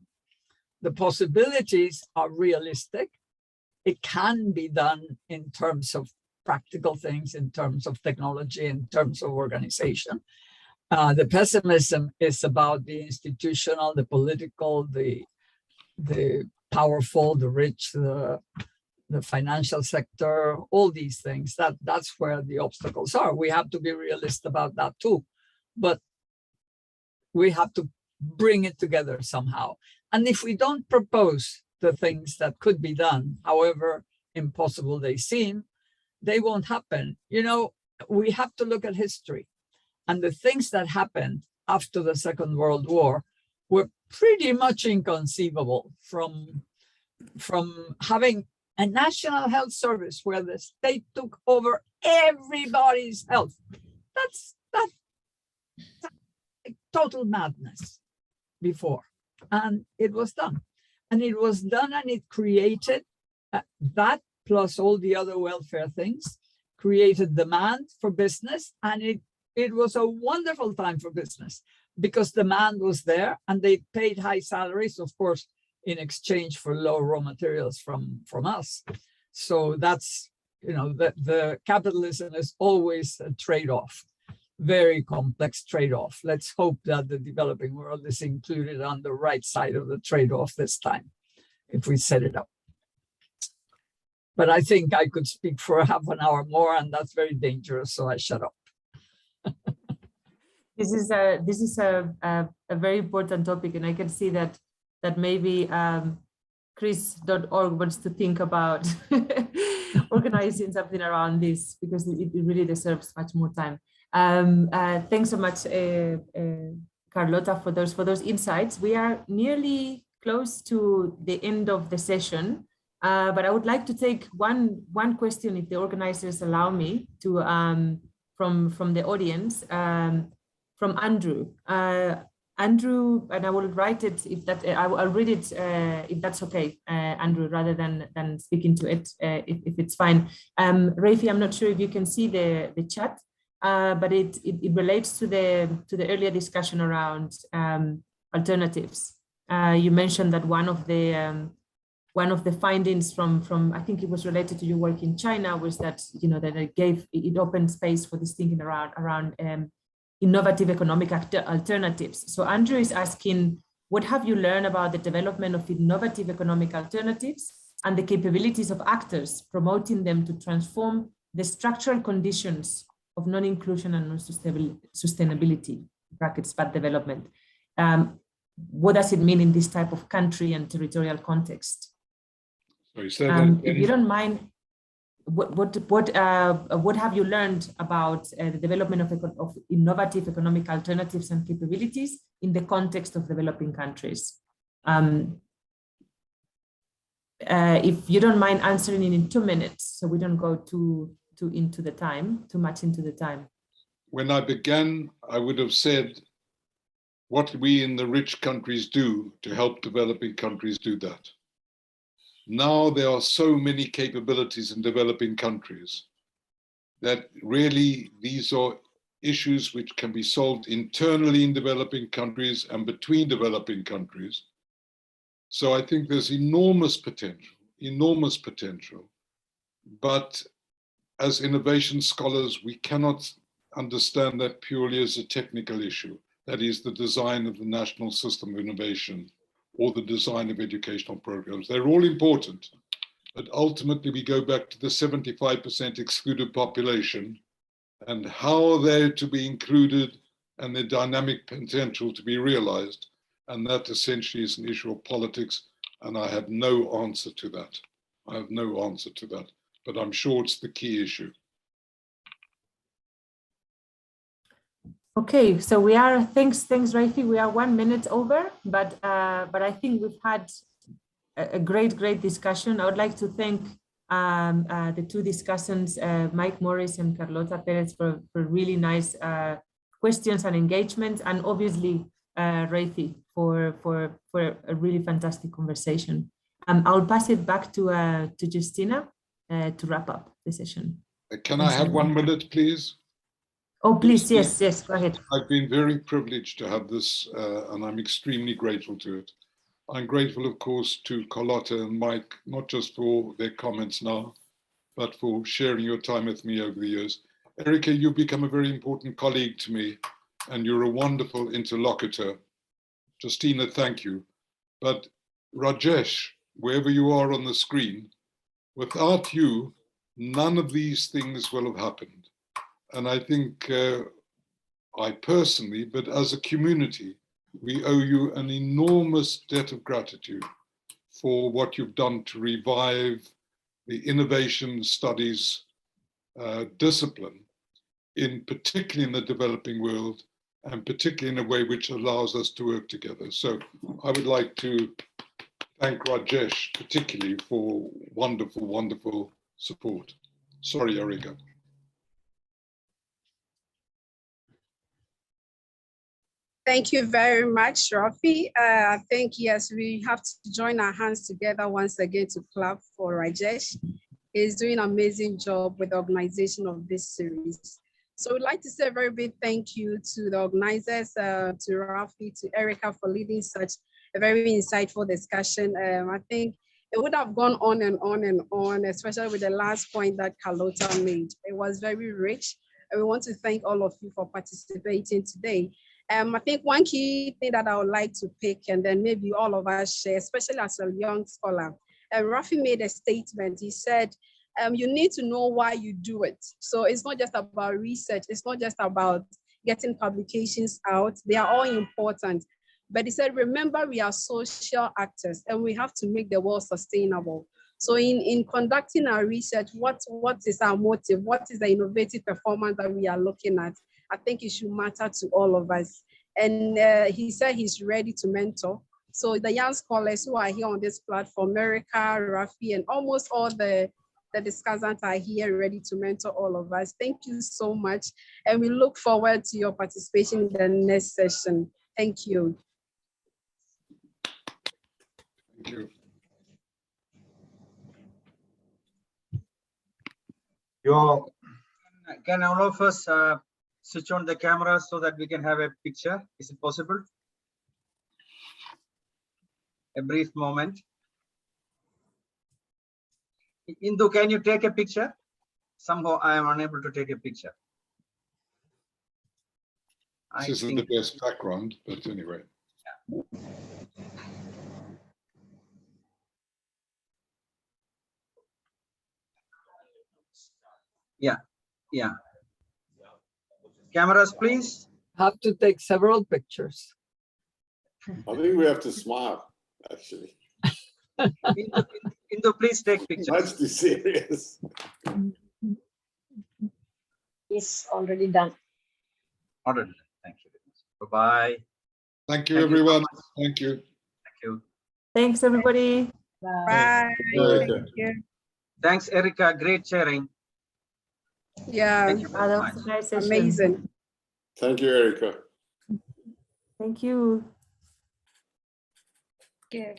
The possibilities are realistic. It can be done in terms of practical things, in terms of technology, in terms of organization. The pessimism is about the institutional, the political, the powerful, the rich, the financial sector, all these things. That's where the obstacles are. We have to be realist about that too, but we have to bring it together somehow. And if we don't propose the things that could be done, however impossible they seem, they won't happen. You know, we have to look at history, and the things that happened after the Second World War were pretty much inconceivable, from having a national health service where the state took over everybody's health. That's total madness before, and it was done. And it was done, and it created that, plus all the other welfare things, created demand for business. And it was a wonderful time for business because demand was there, and they paid high salaries, of course, in exchange for low raw materials from us. So that's, you know, the capitalism is always a trade-off, very complex trade-off. Let's hope that the developing world is included on the right side of the trade-off this time, if we set it up. But I think I could speak for half an hour more, and that's very dangerous, so I shut up. This is a very important topic, and I can see that maybe Chris.org wants to think about organizing something around this, because it really deserves much more time. Thanks so much, Carlota, for those insights. We are nearly close to the end of the session, but I would like to take one question, if the organizers allow me to, from the audience, from Andrew. Andrew, and I will write it if that I'll read it if that's okay, Andrew, rather than speaking to it, if it's fine. Raphie, I'm not sure if you can see the chat, but it relates to the earlier discussion around alternatives. You mentioned that one of the findings from I think it was related to your work in China was that, you know, that it opened space for this thinking around innovative economic alternatives. So Andrew is asking, what have you learned about the development of innovative economic alternatives and the capabilities of actors promoting them to transform the structural conditions of non-inclusion and non-sustainability, brackets, bad development? What does it mean in this type of country and territorial context? Sorry, say that again. If you don't mind, what have you learned about the development of innovative economic alternatives and capabilities in the context of developing countries? If you don't mind answering it in 2 minutes, so we don't go too much into the time. When I began, I would have said, what we in the rich countries do to help developing countries do that. Now there are so many capabilities in developing countries that really these are issues which can be solved internally in developing countries and between developing countries. So I think there's enormous potential. But as innovation scholars, we cannot understand that purely as a technical issue. That is the design of the national system of innovation or the design of educational programs. They're all important, but ultimately we go back to the 75% excluded population and how they're to be included and their dynamic potential to be realized. And that essentially is an issue of politics, and I have no answer to that. But I'm sure it's the key issue. Okay, so we are, thanks Raphie, we are 1 minute over, but I think we've had a great discussion. I would like to thank the two discussants, Mike Morris and Carlota Perez, for really nice questions and engagement, and obviously Raphie for a really fantastic conversation. I'll pass it back to Justina to wrap up the session. Can I have 1 minute, please? Oh, please, yes, go ahead. I've been very privileged to have this, and I'm extremely grateful to it. I'm grateful, of course, to Carlotta and Mike, not just for their comments now, but for sharing your time with me over the years. Ereika, you've become a very important colleague to me, and you're a wonderful interlocutor. Justina, thank you. But Rajesh, wherever you are on the screen, without you, none of these things will have happened. And I think I personally, but as a community, we owe you an enormous debt of gratitude for what you've done to revive the innovation studies discipline, particularly in the developing world, and particularly in a way which allows us to work together. So I would like to thank Rajesh particularly for wonderful, wonderful support. Sorry, Ereika. Thank you very much, Raphie. I think, yes, we have to join our hands together once again to clap for Rajesh. He's doing an amazing job with the organization of this series. So we'd like to say a very big thank you to the organizers, to Raphie, to Ereika for leading such a very insightful discussion. I think it would have gone on and on and on, especially with the last point that Carlotta made. It was very rich, and we want to thank all of you for participating today. I think one key thing that I would like to pick, and then maybe all of us share, especially as a young scholar, Raphie made a statement. He said, you need to know why you do it. So it's not just about research. It's not just about getting publications out. They are all important. But he said, remember, we are social actors and we have to make the world sustainable. So in conducting our research, what is our motive? What is the innovative performance that we are looking at? I think it should matter to all of us. And he said he's ready to mentor. So the young scholars who are here on this platform, Ereika, Raphie, and almost all the discussants are here ready to mentor all of us. Thank you so much. And we look forward to your participation in the next session. Thank you. Thank you. Can all of us switch on the camera so that we can have a picture? Is it possible? A brief moment. Indu, can you take a picture? Somehow I am unable to take a picture. This isn't the best background, but anyway. Yeah. Cameras, please. Have to take several pictures. I think we have to smile, actually. Indu, please take pictures. Much too serious. It's already done. Already. Thank you. Bye-bye. Thank you, Thank you so everyone. much. Thank you. Thank you. Thanks, everybody. Bye. Bye. Bye. Thank you. Thanks, Ereika. Great sharing. Yeah, Thank you very That much. was a nice session. amazing. Thank you, Ereika. Thank you. Yeah.